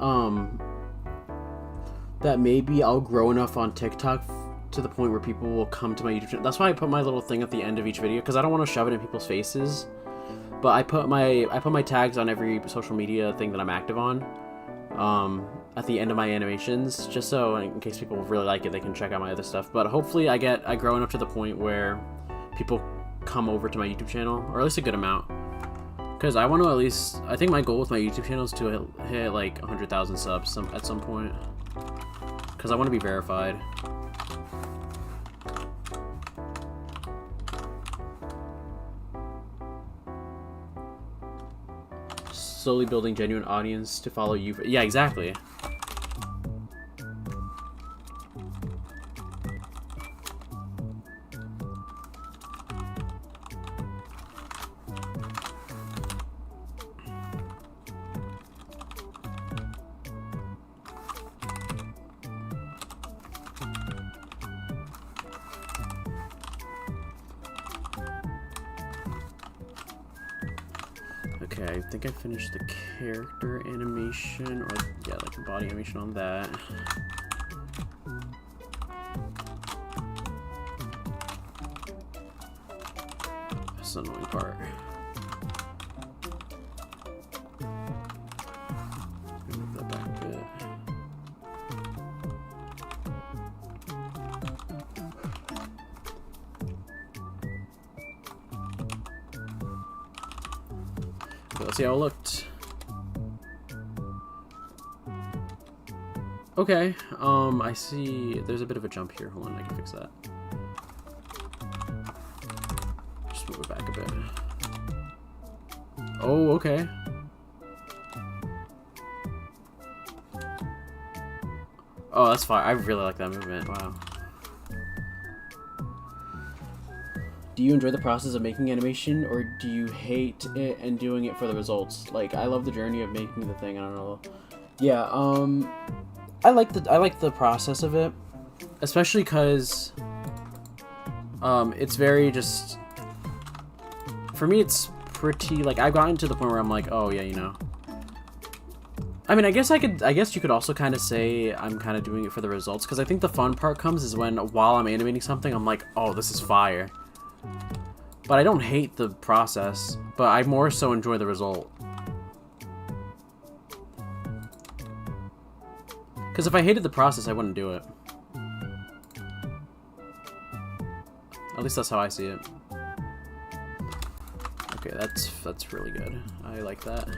that maybe I'll grow enough on TikTok to the point where people will come to my YouTube channel. That's why I put my little thing at the end of each video, because I don't want to shove it in people's faces. But I put my tags on every social media thing that I'm active on at the end of my animations, just so in case people really like it, they can check out my other stuff. But hopefully I grow enough to the point where people come over to my YouTube channel, or at least a good amount. Because I want to at least, I think my goal with my YouTube channel is to hit like 100,000 subs at some point. Because I want to be verified. Slowly building genuine audience to follow you. Yeah, exactly. Okay, I think I finished the character animation, or yeah, like the body animation on that. That's the annoying part. Move that back a bit. Let's see how it looked. Okay, I see there's a bit of a jump here. Hold on, I can fix that. Just move it back a bit. Oh, okay. Oh, that's fine. I really like that movement. Wow. Do you enjoy the process of making animation, or do you hate it and doing it for the results? Like, I love the journey of making the thing. I don't know. Yeah, I like the process of it, especially because it's very just, for me it's pretty, like, I've gotten to the point where I'm like, oh yeah, you know. I mean, I guess you could also kind of say I'm kind of doing it for the results, because I think the fun part comes is when, while I'm animating something, I'm like, oh, this is fire. But I don't hate the process, but I more so enjoy the result. Because if I hated the process, I wouldn't do it. At least that's how I see it. Okay, that's really good. I like that.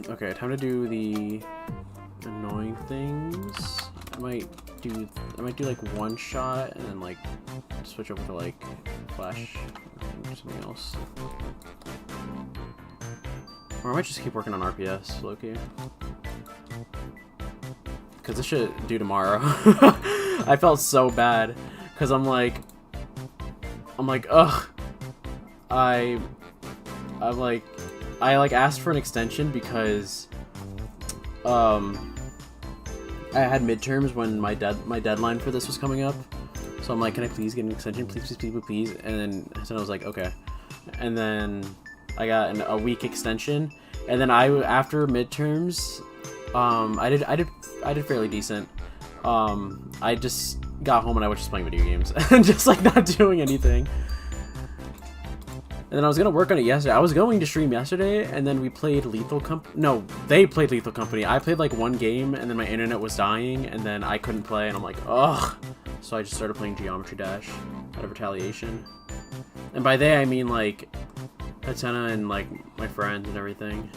Okay, time to do the annoying things. I might do like one shot and then like switch over to like flash or something else. Or I might just keep working on RPS, low-key. Because this should do tomorrow. I felt so bad. Because I'm like, ugh. I asked for an extension because I had midterms when my deadline for this was coming up. So I'm like, can I please get an extension? Please, please, please, please. And then so I was like, okay. And then I got a week extension. And then after midterms, I did fairly decent. I just got home and I was just playing video games and just like not doing anything. And then I was gonna work on it yesterday. I was going to stream yesterday, and then we played Lethal Company. No, they played Lethal Company. I played like one game, and then my internet was dying, and then I couldn't play, and I'm like, ugh. So I just started playing Geometry Dash out of retaliation. And by they, I mean like Hatena and like my friends and everything.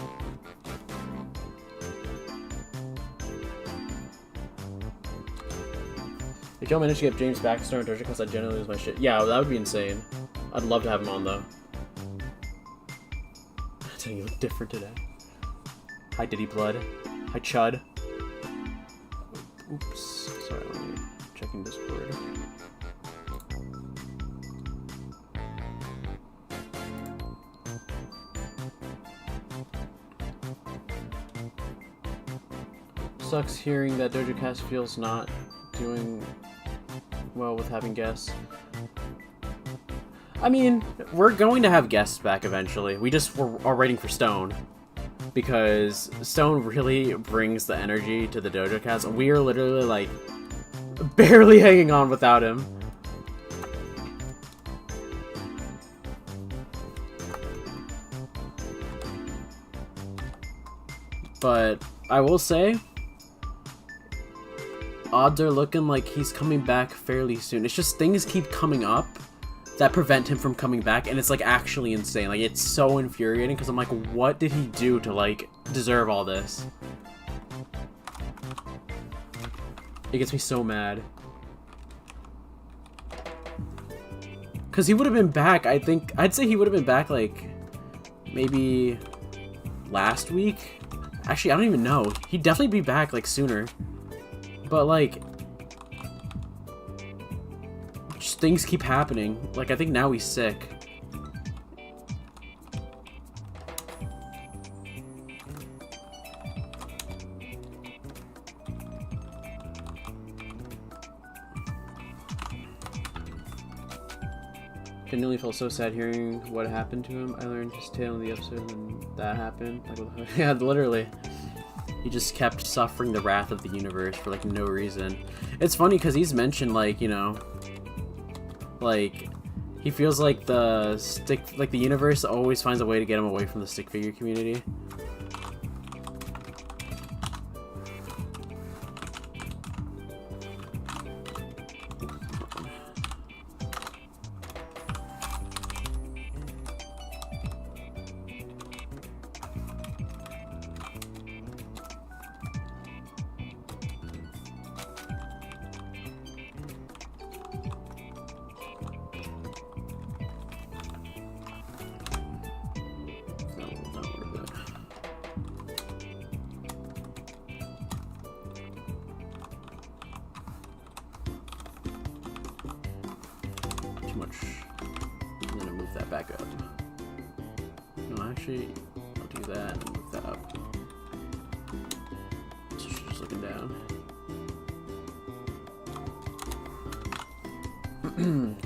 If y'all manage to get James Baxter on Doja because I generally lose my shit. Yeah, that would be insane. I'd love to have him on though. You look different today. Hi, Diddy Blood. Hi, Chud. Oops. Sorry, let me checking Discord. Sucks hearing that Doja Cat feels not doing well with having guests. I mean, we're going to have guests back eventually. We just are waiting for Stone. Because Stone really brings the energy to the Doja Cats. We are literally, like, barely hanging on without him. But I will say, odds are looking like he's coming back fairly soon. It's just things keep coming up that prevent him from coming back, and it's like actually insane. Like, it's so infuriating because I'm like, what did he do to like deserve all this? It gets me so mad. Because he would have been back, I think, I'd say he would have been back like maybe last week. Actually, I don't even know. He'd definitely be back like sooner. But like, just things keep happening. Like, I think now he's sick. Genuinely felt so sad hearing what happened to him. I learned his tale in the episode when that happened. Like, yeah, literally. He just kept suffering the wrath of the universe for like no reason. It's funny because he's mentioned, like, you know, like, he feels like the universe always finds a way to get him away from the stick figure community. actually, I'll do that and move that up. So she's just looking down.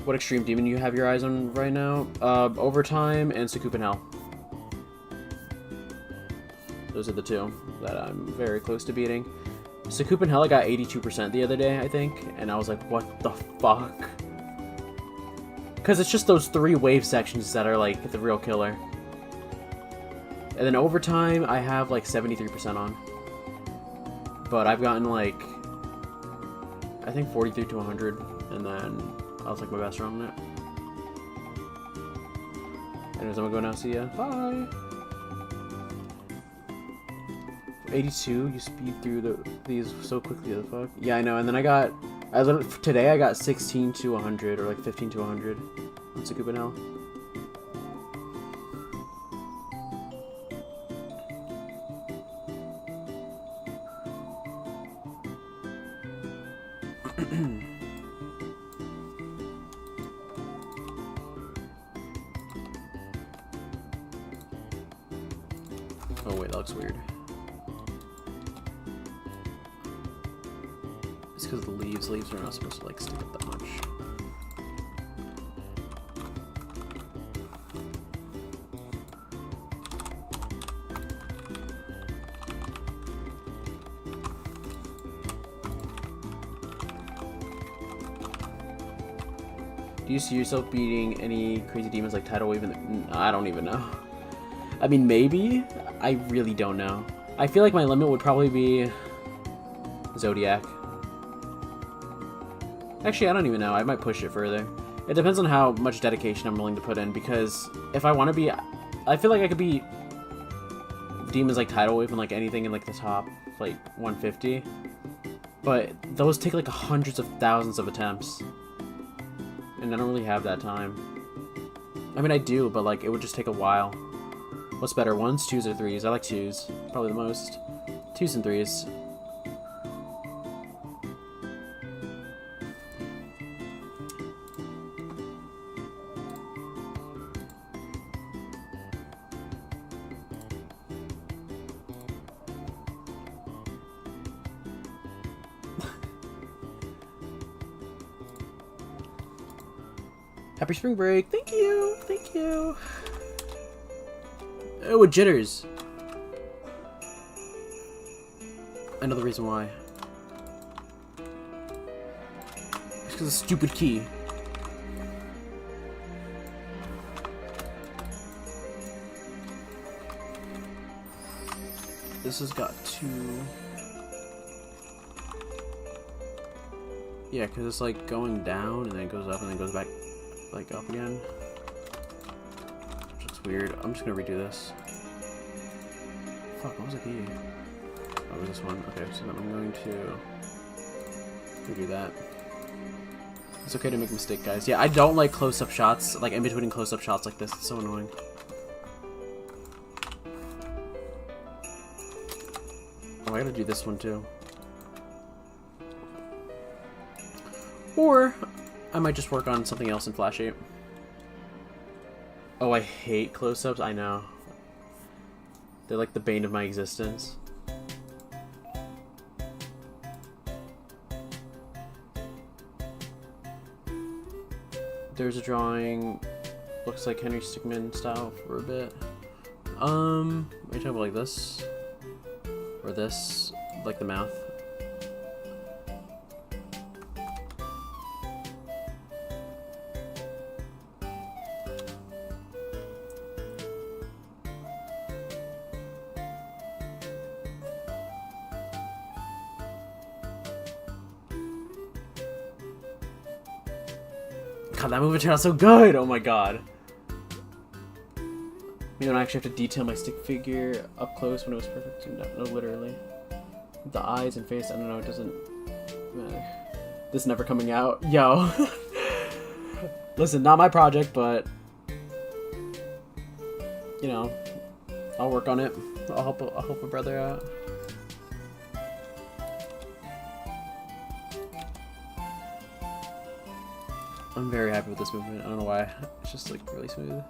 What extreme demon you have your eyes on right now? Overtime and Sukup in Hell. Those are the two that I'm very close to beating. Sukup in Hell I got 82% the other day, I think, and I was like, what the fuck? Because it's just those 3 wave sections that are like the real killer. And then Overtime I have like 73% on. But I've gotten like, I think 43 to 100, and then I'll take my best run on it. Anyways, I'm gonna go now. See ya. Bye. 82. You speed through these so quickly. The fuck? Yeah, I know. And then today I got 16 to 100 or like 15 to 100 on Sukup in Hell. Oh wait, that looks weird. It's because of the leaves. Leaves are not supposed to like stick up that much. Do you see yourself beating any crazy demons like Tidal Wave? I don't even know. I mean, maybe. I really don't know. I feel like my limit would probably be Zodiac. Actually, I don't even know. I might push it further. It depends on how much dedication I'm willing to put in, because if I want to be... I feel like I could beat demons like Tidal Wave and like anything in like the top like 150. But those take like hundreds of thousands of attempts. And I don't really have that time. I mean, I do, but like it would just take a while. What's better, 1s, 2s, or 3s? I like 2s. Probably the most. 2s and 3s. Happy spring break. Thank you. Thank you. Oh, it jitters. I know the reason why. It's because of the stupid key. This has got 2. Yeah, because it's like going down and then it goes up and then goes back like up again. Which looks weird. I'm just gonna redo this. Fuck, what was the key? Oh, it was this one. Okay, so then I'm going to redo that. It's okay to make a mistake, guys. Yeah, I don't like close-up shots, like in between close-up shots like this. It's so annoying. Oh, I gotta do this one too. Or I might just work on something else in Flash 8. Oh, I hate close-ups. I know. They're like the bane of my existence. There's a drawing. Looks like Henry Stickmin style for a bit. Are you talking about like this? Or this? Like the mouth? God, that movie turned out so good! Oh my god. You don't actually have to detail my stick figure up close when it was perfect. No, literally. The eyes and face, I don't know, it doesn't matter. This never coming out. Yo. Listen, not my project, but you know, I'll work on it. I'll help a brother out. I'm very happy with this movement. I don't know why. It's just like really smooth.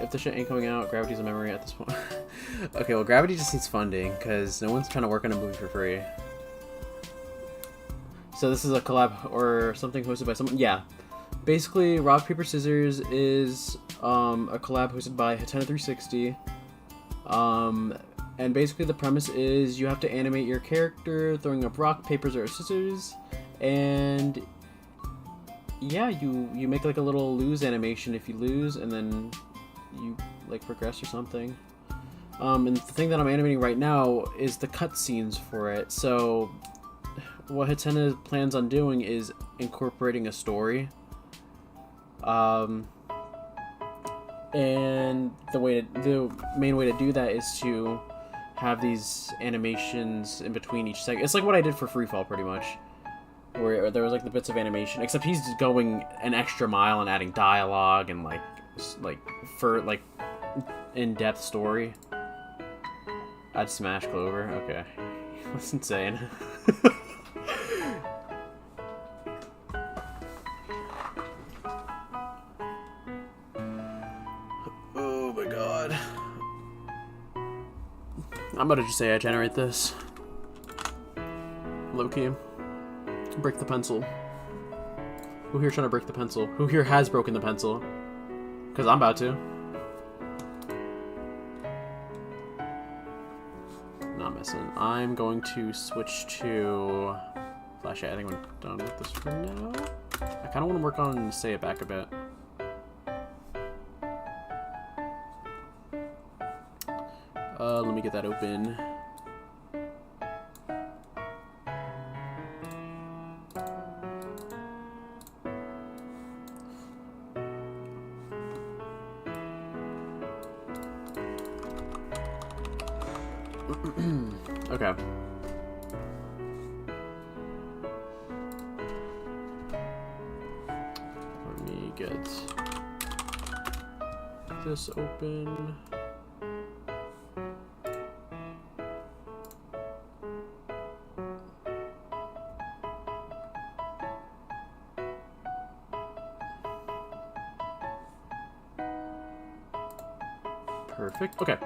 if the shit ain't coming out, Gravity's a memory at this point. Okay, well, Gravity just needs funding, because no one's trying to work on a movie for free. So this is a collab or something hosted by someone? Yeah. Basically, Rock, Paper, Scissors is a collab hosted by Hatena360. And basically the premise is you have to animate your character throwing up rock, papers, or scissors, and yeah, you make like a little lose animation if you lose, and then you like progress or something. And the thing that I'm animating right now is the cutscenes for it. So what Hatena plans on doing is incorporating a story. And the main way to do that is to have these animations in between each segment. It's like what I did for Free Fall, pretty much, where there was like the bits of animation, except he's going an extra mile and adding dialogue and like in-depth story. I'd smash Clover. Okay, that's insane. Oh my god. I'm about to just say I generate this. Low-key. Break the pencil. Who here trying to break the pencil? Who here has broken the pencil? Because I'm about to. Not missing. I'm going to switch to Flash. I think we're done with this for now. I kind of want to work on SayItBack a bit. Let me get that open. Okay. Let me get this open. Perfect. Okay.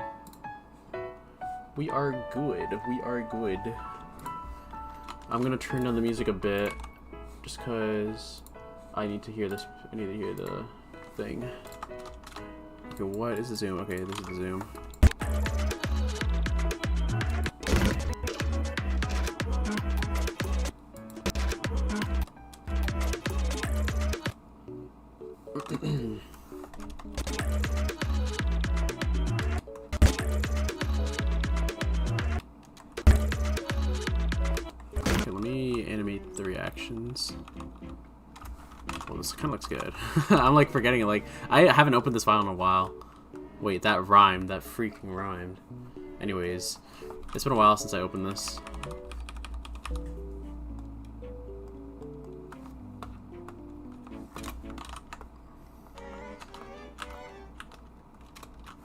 We are good. We are good. I'm gonna turn down the music a bit, just cause I need to hear this. I need to hear the thing. Okay, what is the zoom? Okay, this is the zoom. Animate the reactions. Well, this kind of looks good. I'm like forgetting it. Like, I haven't opened this file in a while. Wait, that rhymed. That freaking rhymed. Anyways, it's been a while since I opened this.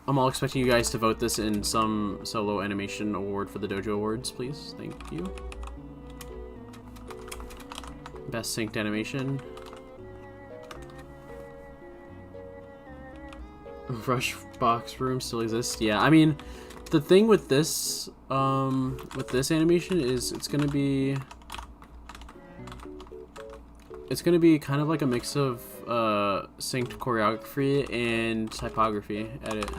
I'm all expecting you guys to vote this in some solo animation award for the Dojo Awards, please. Thank you. Best synced animation. Rush box room still exists. Yeah, I mean, the thing with this animation is it's gonna be kind of like a mix of synced choreography and typography edit.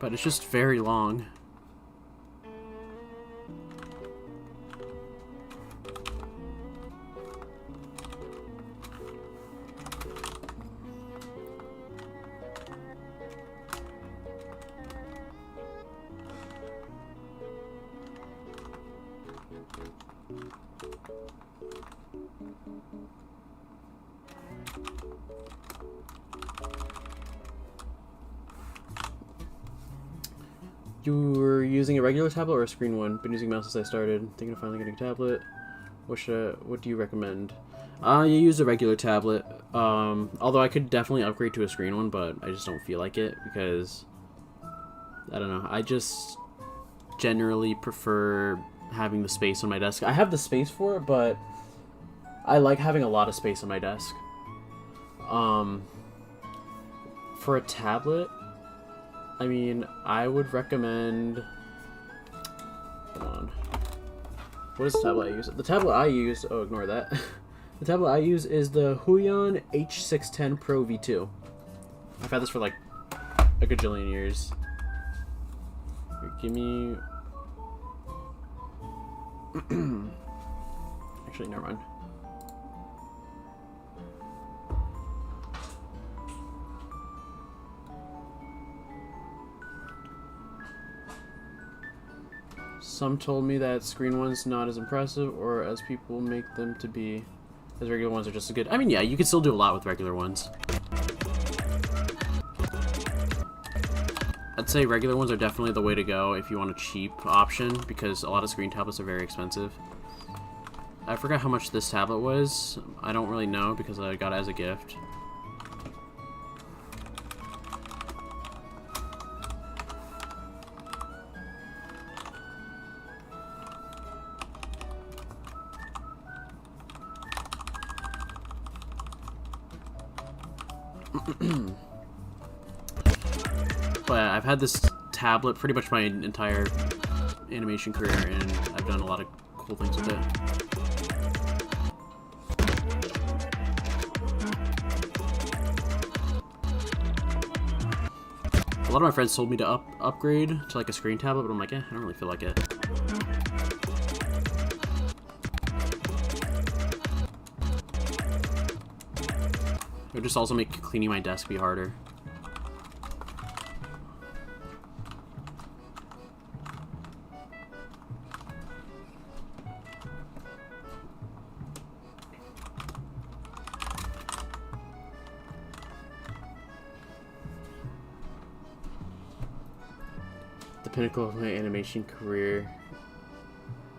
But it's just very long. You were using a regular tablet or a screen one? Been using mouse since I started. Thinking of finally getting a tablet. What do you recommend? You use a regular tablet. Although I could definitely upgrade to a screen one, but I just don't feel like it because I don't know. I just generally prefer having the space on my desk. I have the space for it, but I like having a lot of space on my desk. For a tablet, I mean, I would recommend. Hold on. What is the tablet I use? The tablet I use. Oh, ignore that. The tablet I use is the Huion H610 Pro V2. I've had this for like a gajillion years. Here, give me. Actually, never mind. Some told me that screen one's not as impressive or as people make them to be, as regular ones are just as good. I mean, yeah, you can still do a lot with regular ones. I'd say regular ones are definitely the way to go if you want a cheap option, because a lot of screen tablets are very expensive. I forgot how much this tablet was. I don't really know because I got it as a gift. But I've had this tablet pretty much my entire animation career, and I've done a lot of cool things with it. A lot of my friends told me to upgrade to like a screen tablet, but I'm like, I don't really feel like it. It would just also make cleaning my desk be harder. The pinnacle of my animation career.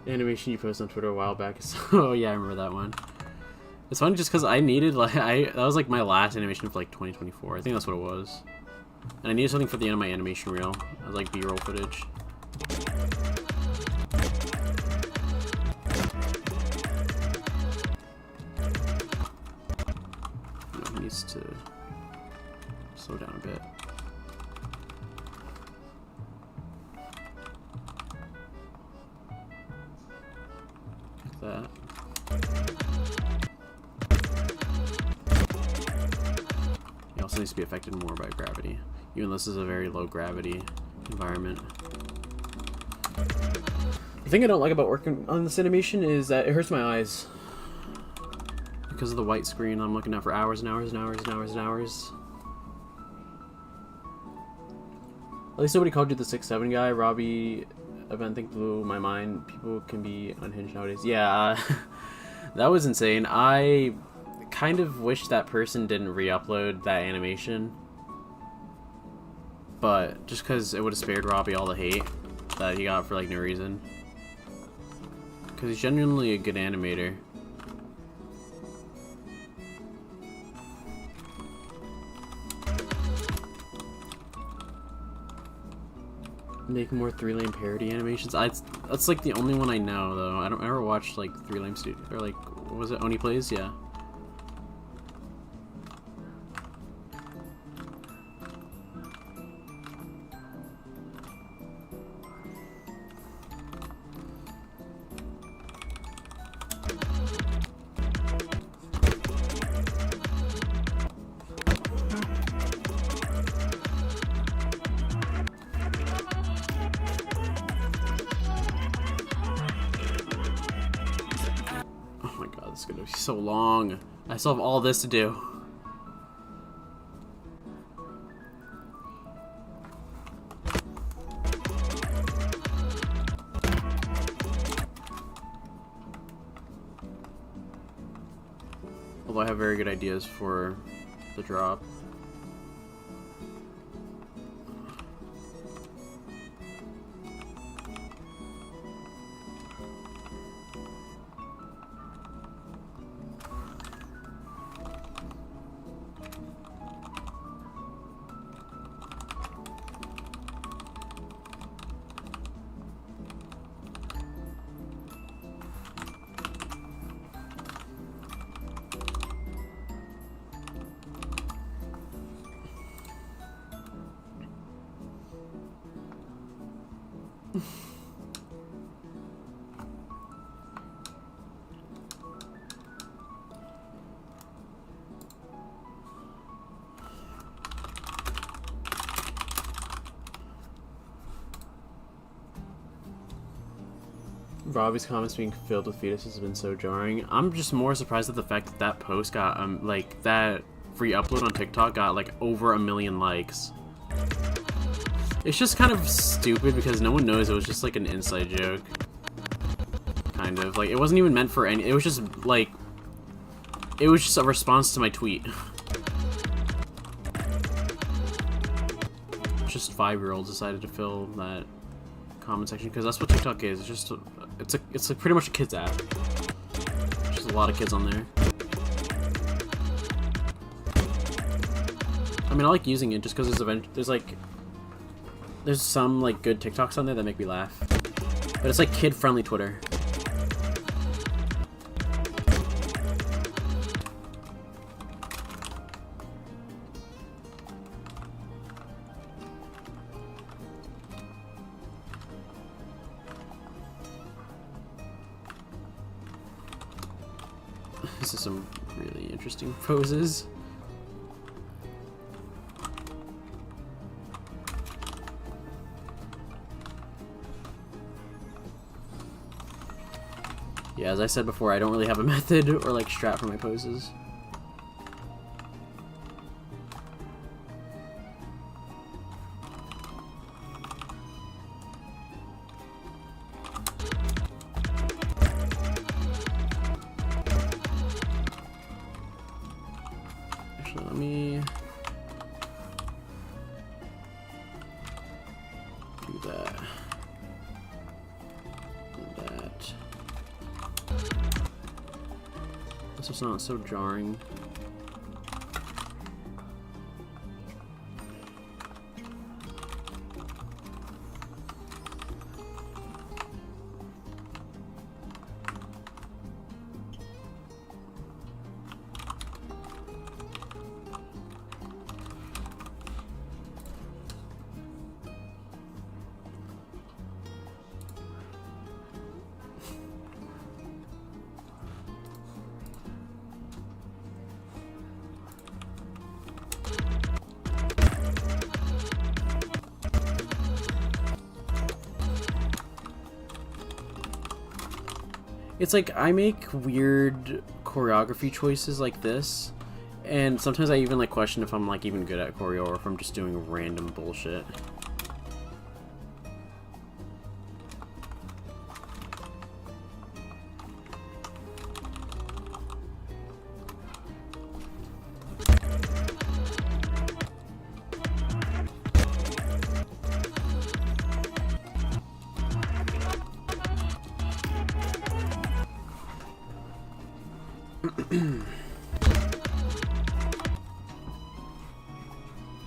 The animation you posted on Twitter a while back. Oh yeah, I remember that one. It's funny just because I needed, like, that was like my last animation of like 2024. I think that's what it was. And I needed something for the end of my animation reel. I was like B-roll footage. It needs to slow down a bit. Like that. It also needs to be affected more by gravity, even though this is a very low gravity environment. The thing I don't like about working on this animation is that it hurts my eyes. Because of the white screen, I'm looking at for hours and hours and hours and hours and hours. At least nobody called you the 6'7" guy. Robbie event thing blew my mind. People can be unhinged nowadays. Yeah, that was insane. I kind of wish that person didn't re-upload that animation, but just because it would have spared Robbie all the hate that he got for like no reason, because he's genuinely a good animator. Make more 3-lane parody animations. That's like the only one I know though. I don't ever watch like 3-lane studio or like, what was it, Oni Plays? Yeah. It's gonna be so long. I still have all this to do. Although I have very good ideas for the drop. Robbie's comments being filled with fetuses has been so jarring. I'm just more surprised at the fact that that post got, like, that free upload on TikTok got, like, over 1 million likes. It's just kind of stupid because no one knows it was just, like, an inside joke. Kind of. Like, it wasn't even meant for any... It was just, like... It was just a response to my tweet. Just 5-year-olds decided to fill that comment section because that's what TikTok is. It's just it's like pretty much a kids app. Just a lot of kids on there. I mean, I like using it just because there's some like good TikToks on there that make me laugh, but it's like kid-friendly Twitter. This is some really interesting poses. Yeah, as I said before, I don't really have a method or like strat for my poses. Actually, let me do that. And that. So it's not so jarring. It's like I make weird choreography choices like this, and sometimes I even like question if I'm like even good at choreo or if I'm just doing random bullshit.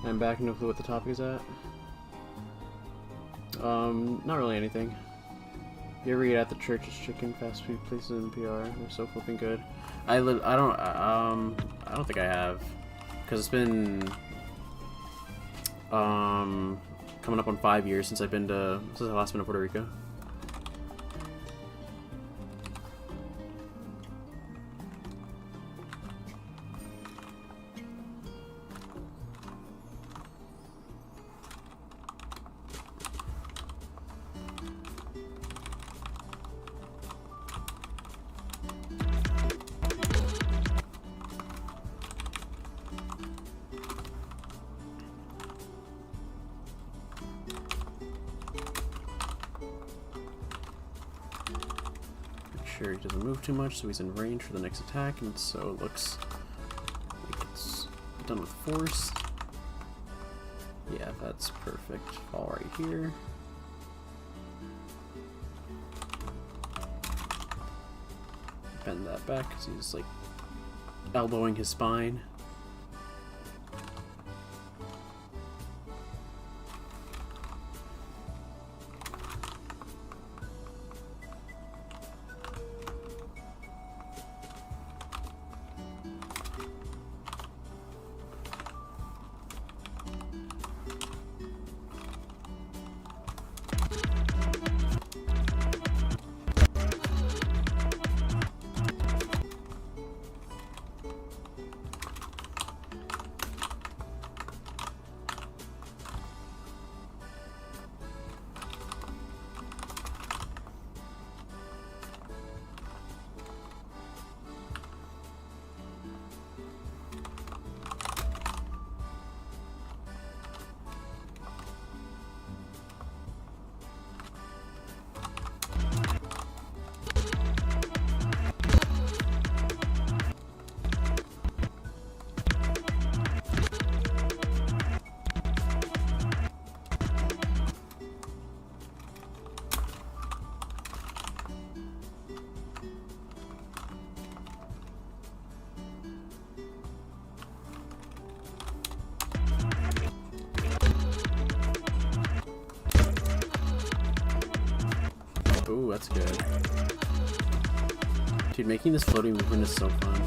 I'm back, no clue what the topic is at. Not really anything. You ever eat at the church's chicken fast food places in PR? They're so flipping good. I don't think I have, because it's been coming up on 5 years since I last been to Puerto Rico. Sure he doesn't move too much, so he's in range for the next attack, and so it looks like it's done with force. Yeah, that's perfect. Fall right here. Bend that back because he's like elbowing his spine. that's good. Dude, making this floating movement is so fun.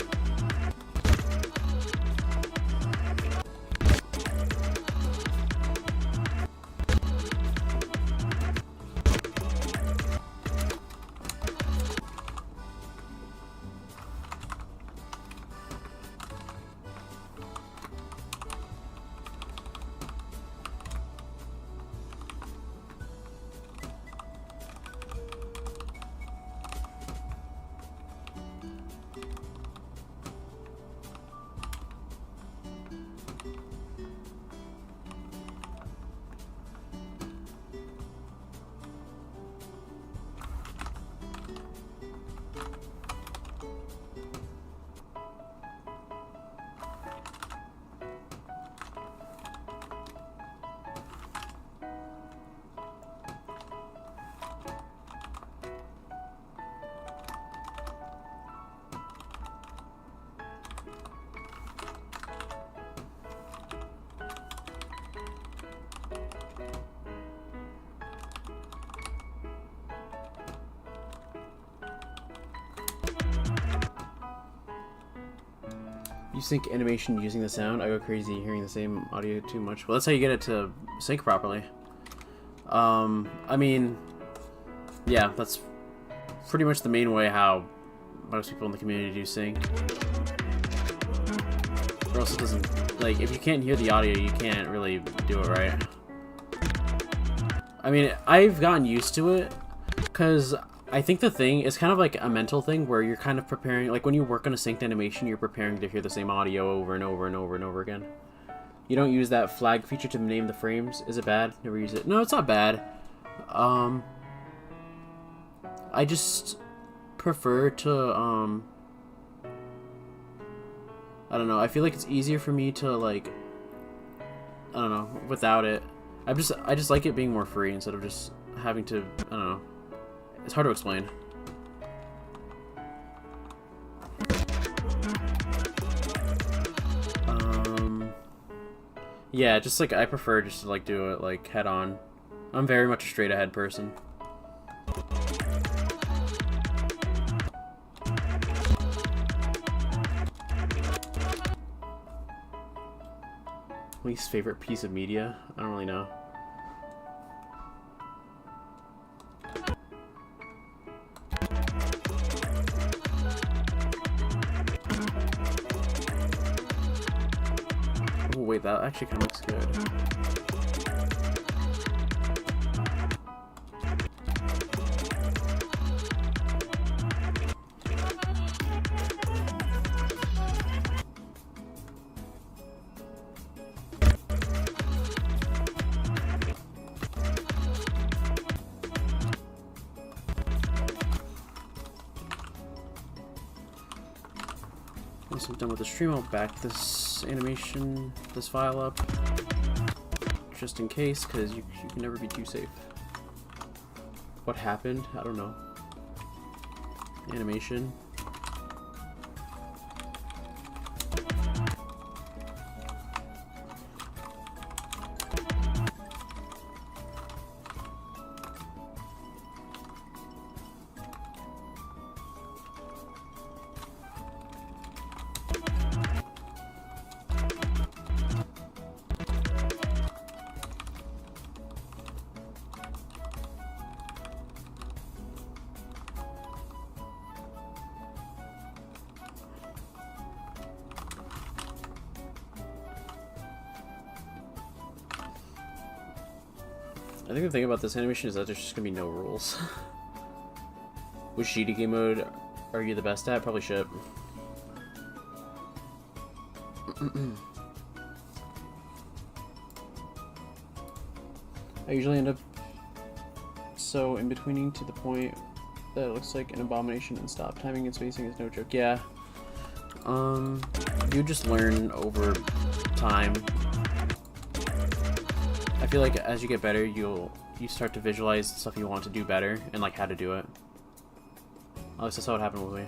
You sync animation using the sound? I go crazy hearing the same audio too much. Well, that's how you get it to sync properly. I mean, yeah, that's pretty much the main way how most people in the community do sync. Or else it doesn't, like, if you can't hear the audio, you can't really do it right. I mean, I've gotten used to it, because I think the thing is kind of like a mental thing where you're kind of preparing, like when you work on a synced animation, you're preparing to hear the same audio over and over and over and over again. You don't use that flag feature to name the frames. Is it bad? Never use it. No, it's not bad. I just prefer to, I don't know, I feel like it's easier for me to, like, I don't know, without it. I just like it being more free instead of just having to, I don't know. It's hard to explain. Yeah, just like I prefer just to like do it like head on. I'm very much a straight ahead person. Least favorite piece of media? I don't really know. Oh wait, that actually kind of looks good. Once I'm done with the stream, I'll back this animation, this file up, just in case, because you can never be too safe. What happened? I don't know. Animation. I think the thing about this animation is that there's just gonna be no rules. Which GDK mode are you the best at? Probably ship. I usually end up so in-betweening to the point that it looks like an abomination, and stop. Timing and spacing is no joke. Yeah. You just learn over time. I feel like as you get better, you start to visualize stuff you want to do better and like how to do it. At least that's how it happened with me.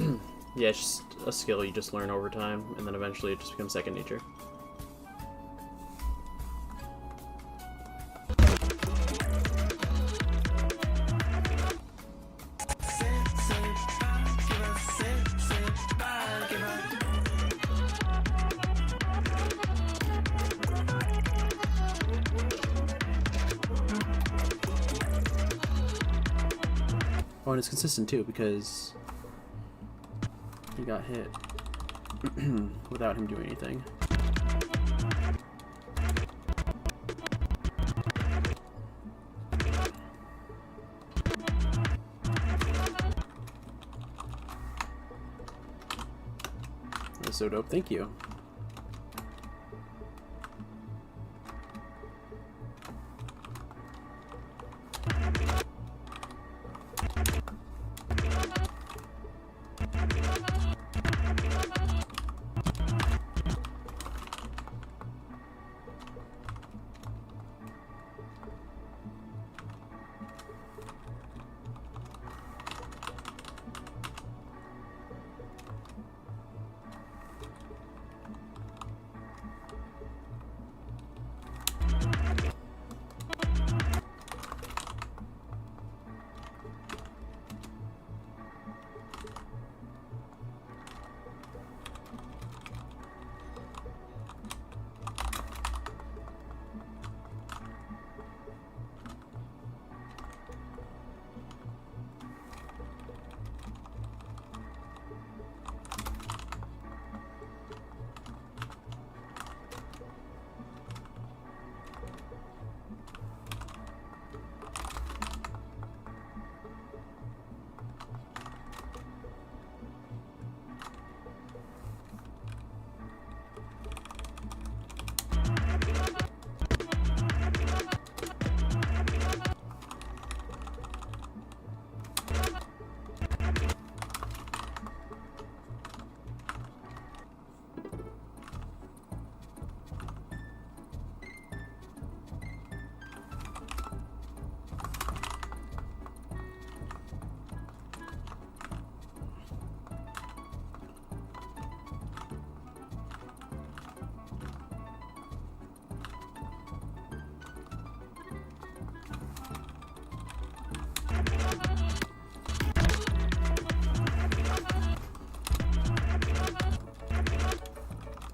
Yeah, it's just a skill you just learn over time, and then eventually it just becomes second nature. Oh, and it's consistent too, because he got hit without him doing anything. That's so dope, thank you.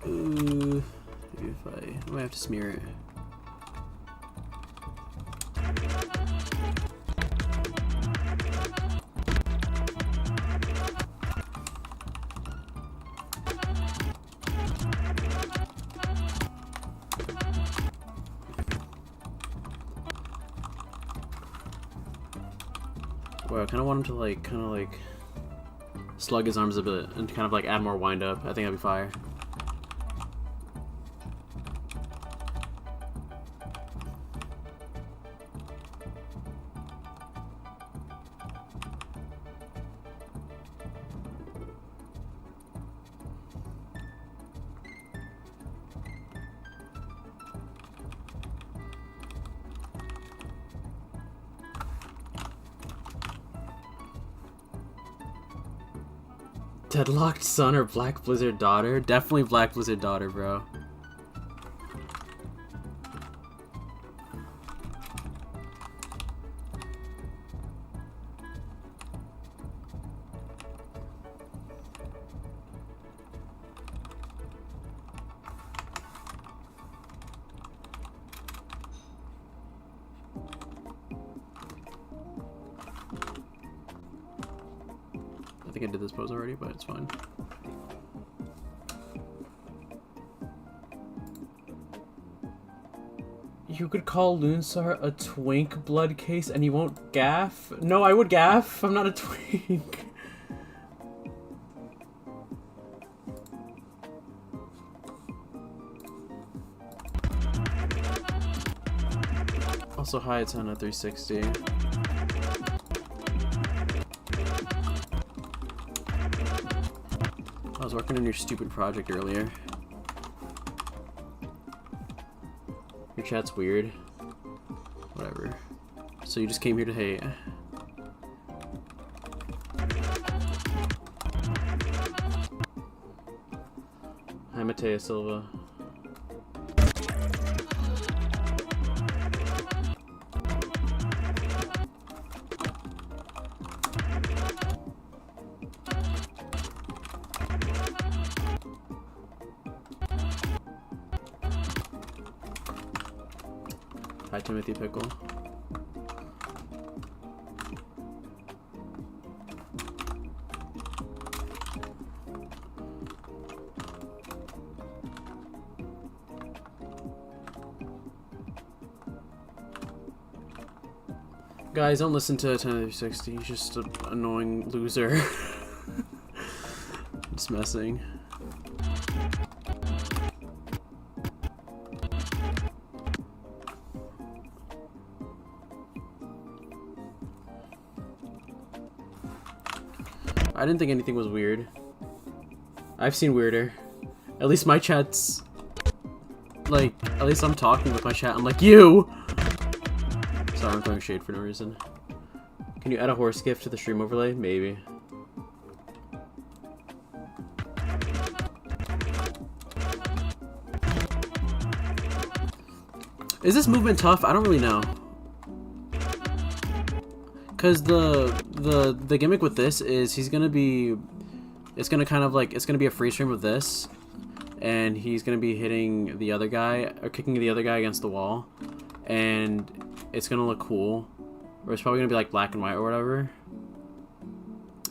Maybe I might have to smear it. Well, I kind of want him to kind of slug his arms a bit and kind of add more wind up. I think that'd be fire. Deadlocked son or Black Blizzard daughter? Definitely Black Blizzard daughter, bro. I think I did this pose already, but it's fine. You could call Loonsar a twink blood case and he won't gaff? No, I would gaff. I'm not a twink. Also, hi, it's on a 360. I was working on your stupid project earlier. Your chat's weird. Whatever. So you just came here to hate. Hi, Mateo Silva. Hi, Timothy Pickle. Guys, don't listen to 1060. He's just an annoying loser. Just messing. I didn't think anything was weird. I've seen weirder. At least my chat's like, at least I'm talking with my chat. I'm like, you! Sorry, I'm throwing shade for no reason. Can you add a horse gift to the stream overlay? Maybe. Is this movement tough? I don't really know. Cause the gimmick with this is he's gonna be, it's gonna kind of like, it's gonna be a freeze frame of this, and he's gonna be hitting the other guy or kicking the other guy against the wall, and it's gonna look cool, or it's probably gonna be like black and white or whatever.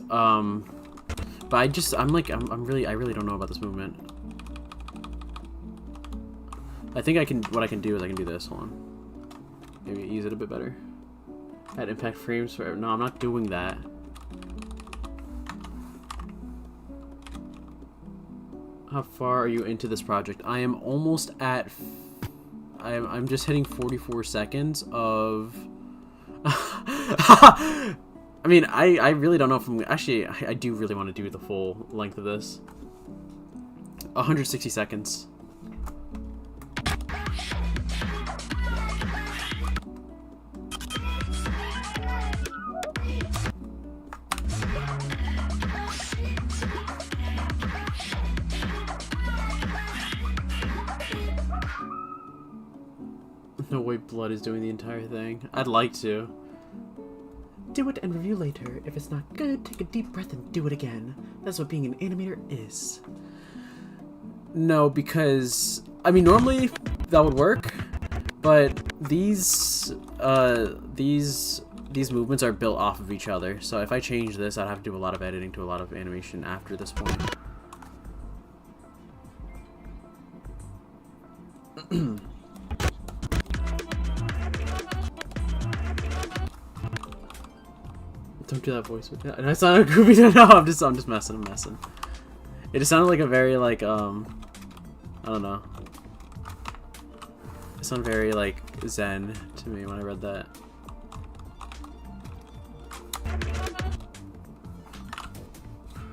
But I really don't know about this movement. I think what I can do is I can do this. Hold on. Maybe ease it a bit better. Add impact frames for. No, I'm not doing that. How far are you into this project? I am almost at. I'm just hitting 44 seconds of. I mean, I really don't know if I'm actually. I do really want to do the full length of this. 160 seconds. No way Blood is doing the entire thing. I'd like to. Do it and review later. If it's not good, take a deep breath and do it again. That's what being an animator is. No, because I mean normally that would work, but these movements are built off of each other. So if I change this, I'd have to do a lot of editing to a lot of animation after this point. Don't do that voice with that. And I sounded goofy. No, I'm just messing. I'm messing. It just sounded like a very like I don't know. It sounded very like zen to me when I read that.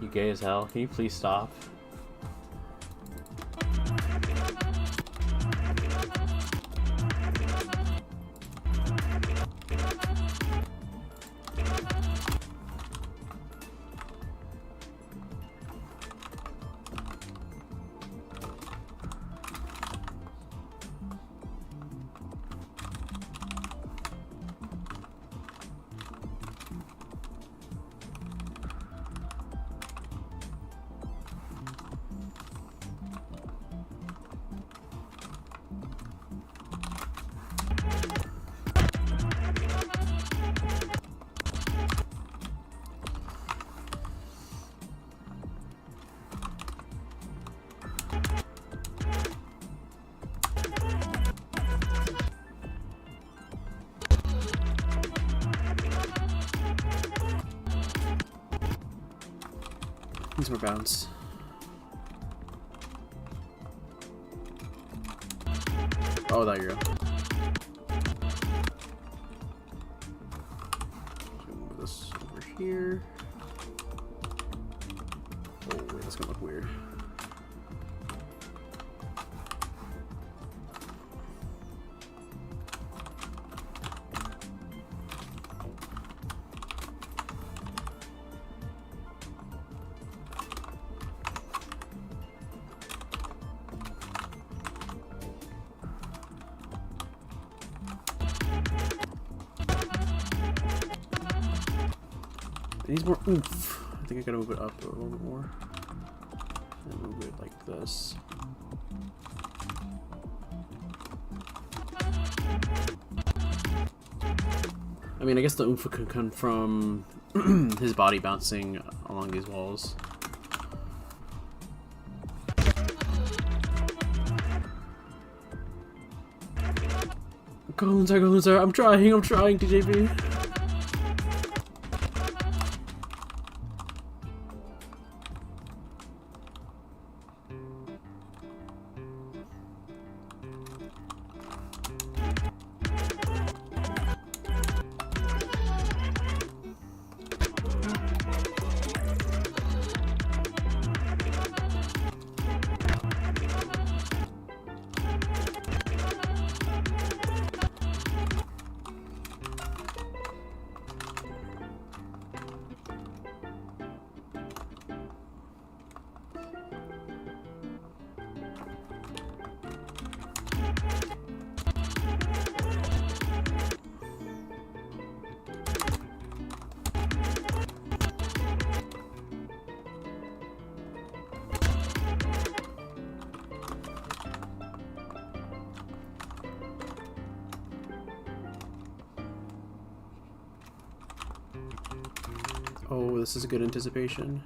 You gay as hell. Can you please stop? These were bounce. Oh, there you go. Move this over here. Oh, wait, that's gonna look weird. It needs more oomph. I think I gotta move it up a little bit more. And move it like this. I mean, I guess the oomph could come from his body bouncing along these walls. Go inside, I'm trying, TJP. Oh, this is a good anticipation.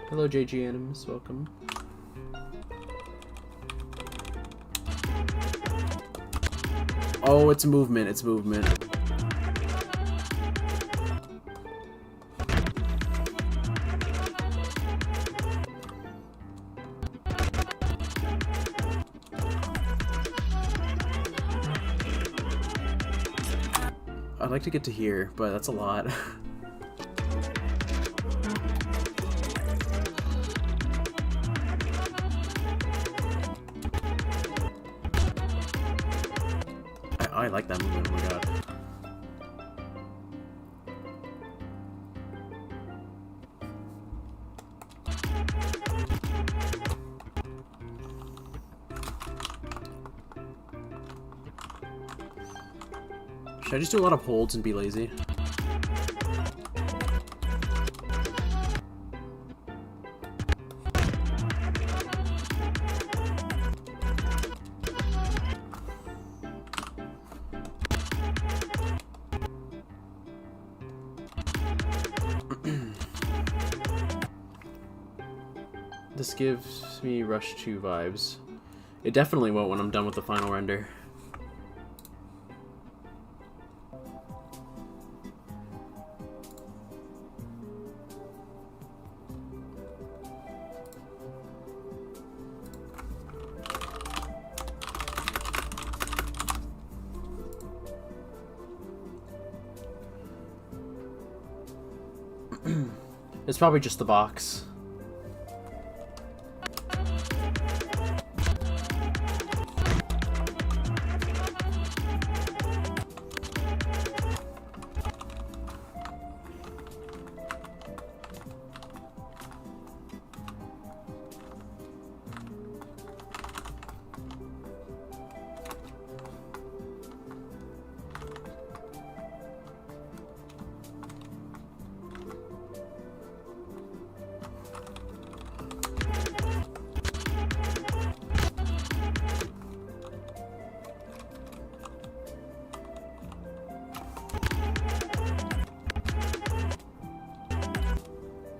Hello, JG Animus, welcome. Oh, it's movement, it's movement. I'd like to get to here, but that's a lot. I like that movement, oh my god. Should I just do a lot of holds and be lazy? This gives me Rush 2 vibes. It definitely won't when I'm done with the final render. It's probably just the box.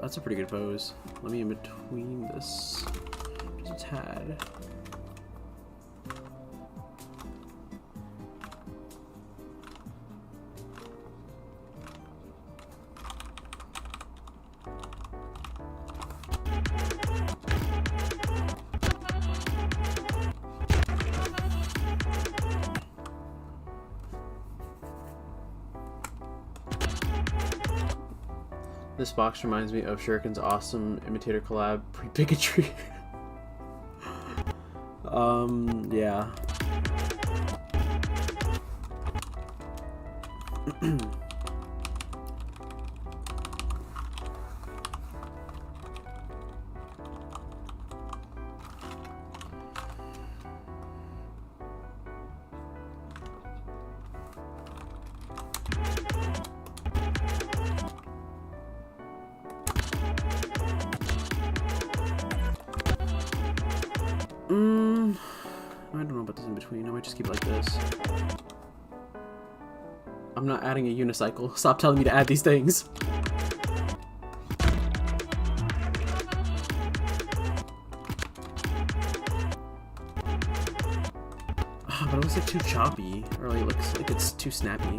That's a pretty good pose. Let me in between this just a tad. This box reminds me of Shuriken's awesome imitator collab pre-bigotry. Yeah. I don't know about this in between. I might just keep it like this. I'm not adding a unicycle. Stop telling me to add these things. But it looks like too choppy. Or like, it looks like it's too snappy.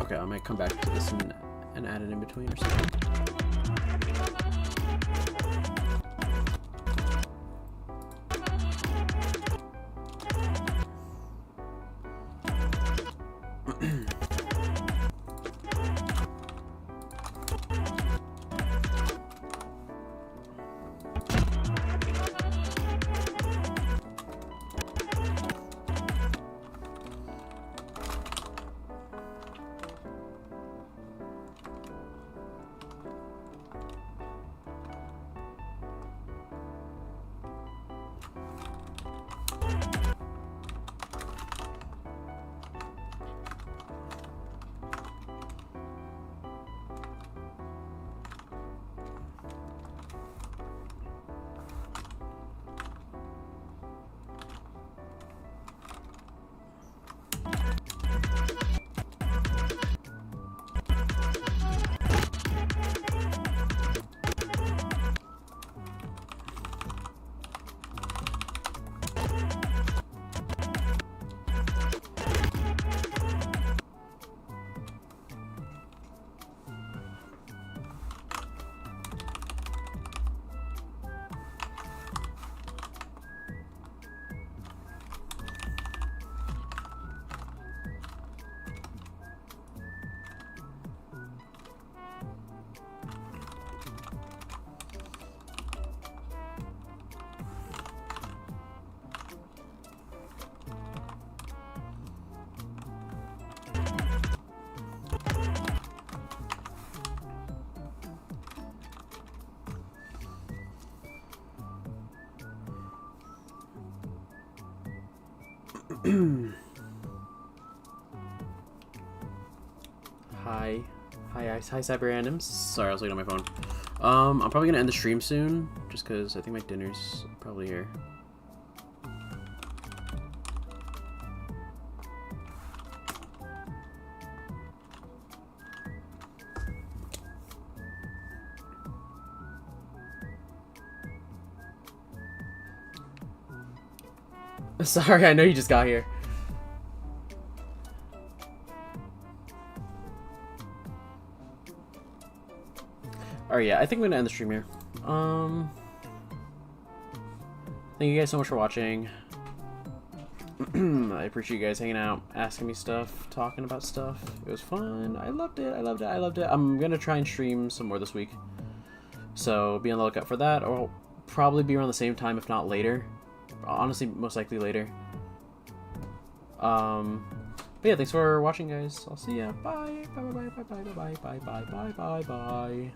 Okay, I might come back to this and add it in between or something. Hi, Cyber Randoms. Sorry, I was looking at my phone. I'm probably gonna end the stream soon, just because I think my dinner's probably here. Sorry, I know you just got here. Alright, yeah, I think I'm gonna end the stream here. Thank you guys so much for watching. I appreciate you guys hanging out, asking me stuff, talking about stuff. It was fun. I loved it. I loved it. I loved it. I'm gonna try and stream some more this week, so be on the lookout for that. Or probably be around the same time, if not later. Honestly, most likely later. But yeah, thanks for watching, guys. I'll see ya. Bye. Bye. Bye. Bye. Bye. Bye. Bye. Bye. Bye. Bye. Bye. Bye.